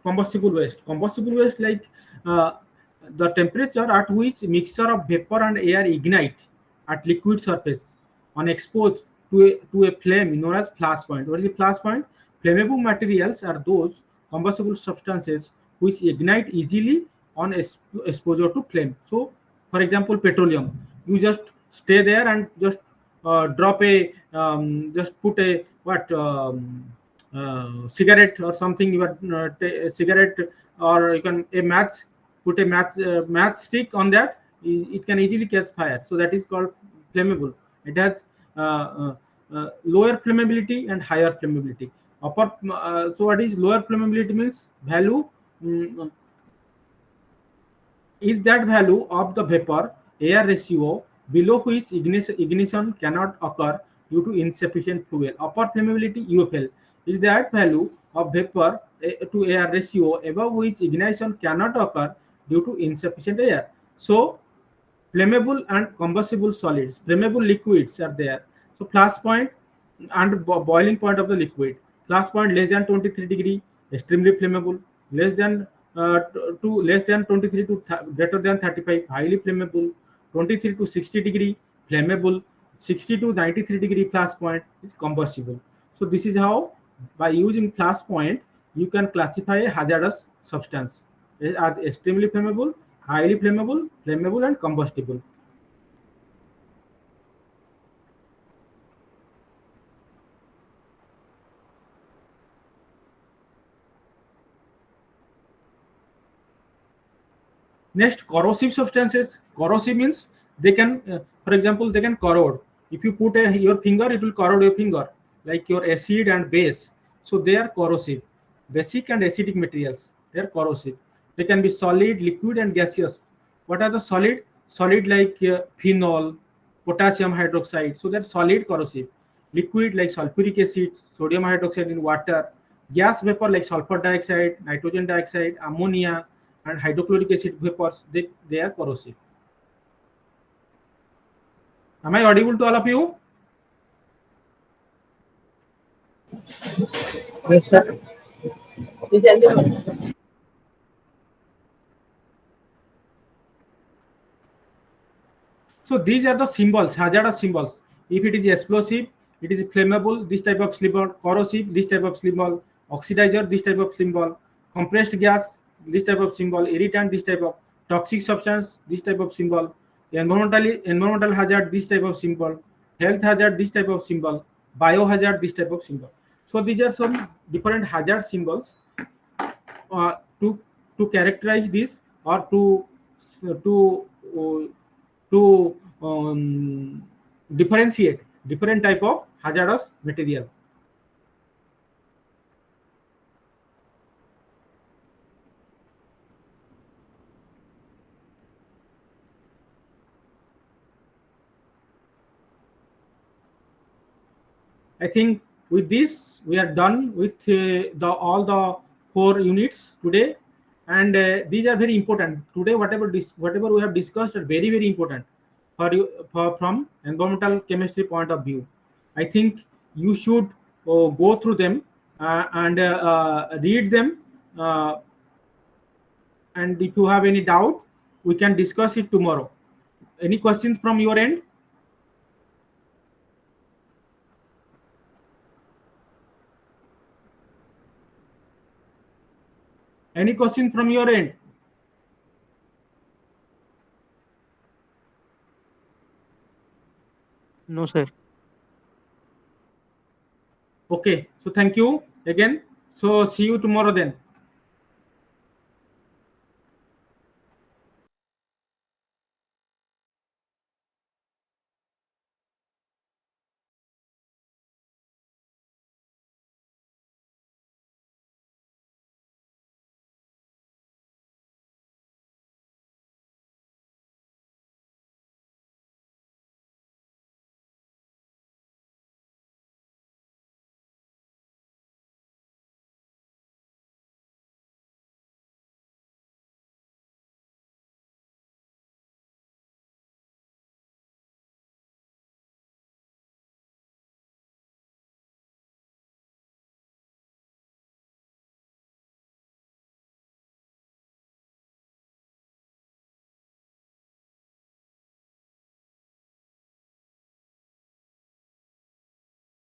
combustible waste? Combustible waste, like uh, the temperature at which mixture of vapor and air ignite at liquid surface on exposed to a flame known as flash point. What is the flash point? Flammable materials are those combustible substances which ignite easily on exposure to flame. So, for example, petroleum. You just stay there and just drop a just put a what cigarette or something, you are cigarette, or you can a match, put a match stick on that, it can easily catch fire. So that is called flammable. It has lower flammability and higher flammability. So what is lower flammability means? Value is that value of the vapor air ratio below which ignition cannot occur due to insufficient fuel. Upper flammability UFL is that value of vapor to air ratio above which ignition cannot occur due to insufficient air. So flammable and combustible solids, flammable liquids are there. So flash point and boiling point of the liquid. Flash point less than 23 degree, extremely flammable. Less than to less than 23 to greater than 35, highly flammable. 23 to 60 degree, flammable. 60 to 93 degree flash point is combustible. So this is how, by using flash point, you can classify a hazardous substance as extremely flammable, highly flammable, flammable, and combustible. Next, corrosive substances. Corrosive means they can, for example, they can corrode. If you put your finger, it will corrode your finger, like your acid and base. So they are corrosive. Basic and acidic materials, they are corrosive. They can be solid, liquid, and gaseous. What are the solid? Solid like phenol, potassium hydroxide. So they're solid corrosive. Liquid like sulfuric acid, sodium hydroxide in water. Gas vapor like sulfur dioxide, nitrogen dioxide, ammonia, and hydrochloric acid vapors, they are corrosive. Am I audible to all of you? Yes, sir. So these are the symbols, hazardous symbols. If it is explosive, it is flammable, this type of symbol. Corrosive, this type of symbol. Oxidizer, this type of symbol. Compressed gas, this type of symbol. Irritant, this type of toxic substance, this type of symbol. Environmental hazard, this type of symbol. Health hazard, this type of symbol. Biohazard, this type of symbol. So these are some different hazard symbols uh, to to characterize this, or to uh, to differentiate different type of hazardous material. I think with this we are done with the all the 4 units today, and these are very important today. Whatever we have discussed are very very important for you, from environmental chemistry point of view. I think you should go through them and read them. Uh, and if you have any doubt, we can discuss it tomorrow. Any questions from your end? Any question from your end? No, sir. Okay, so thank you again. So see you tomorrow then.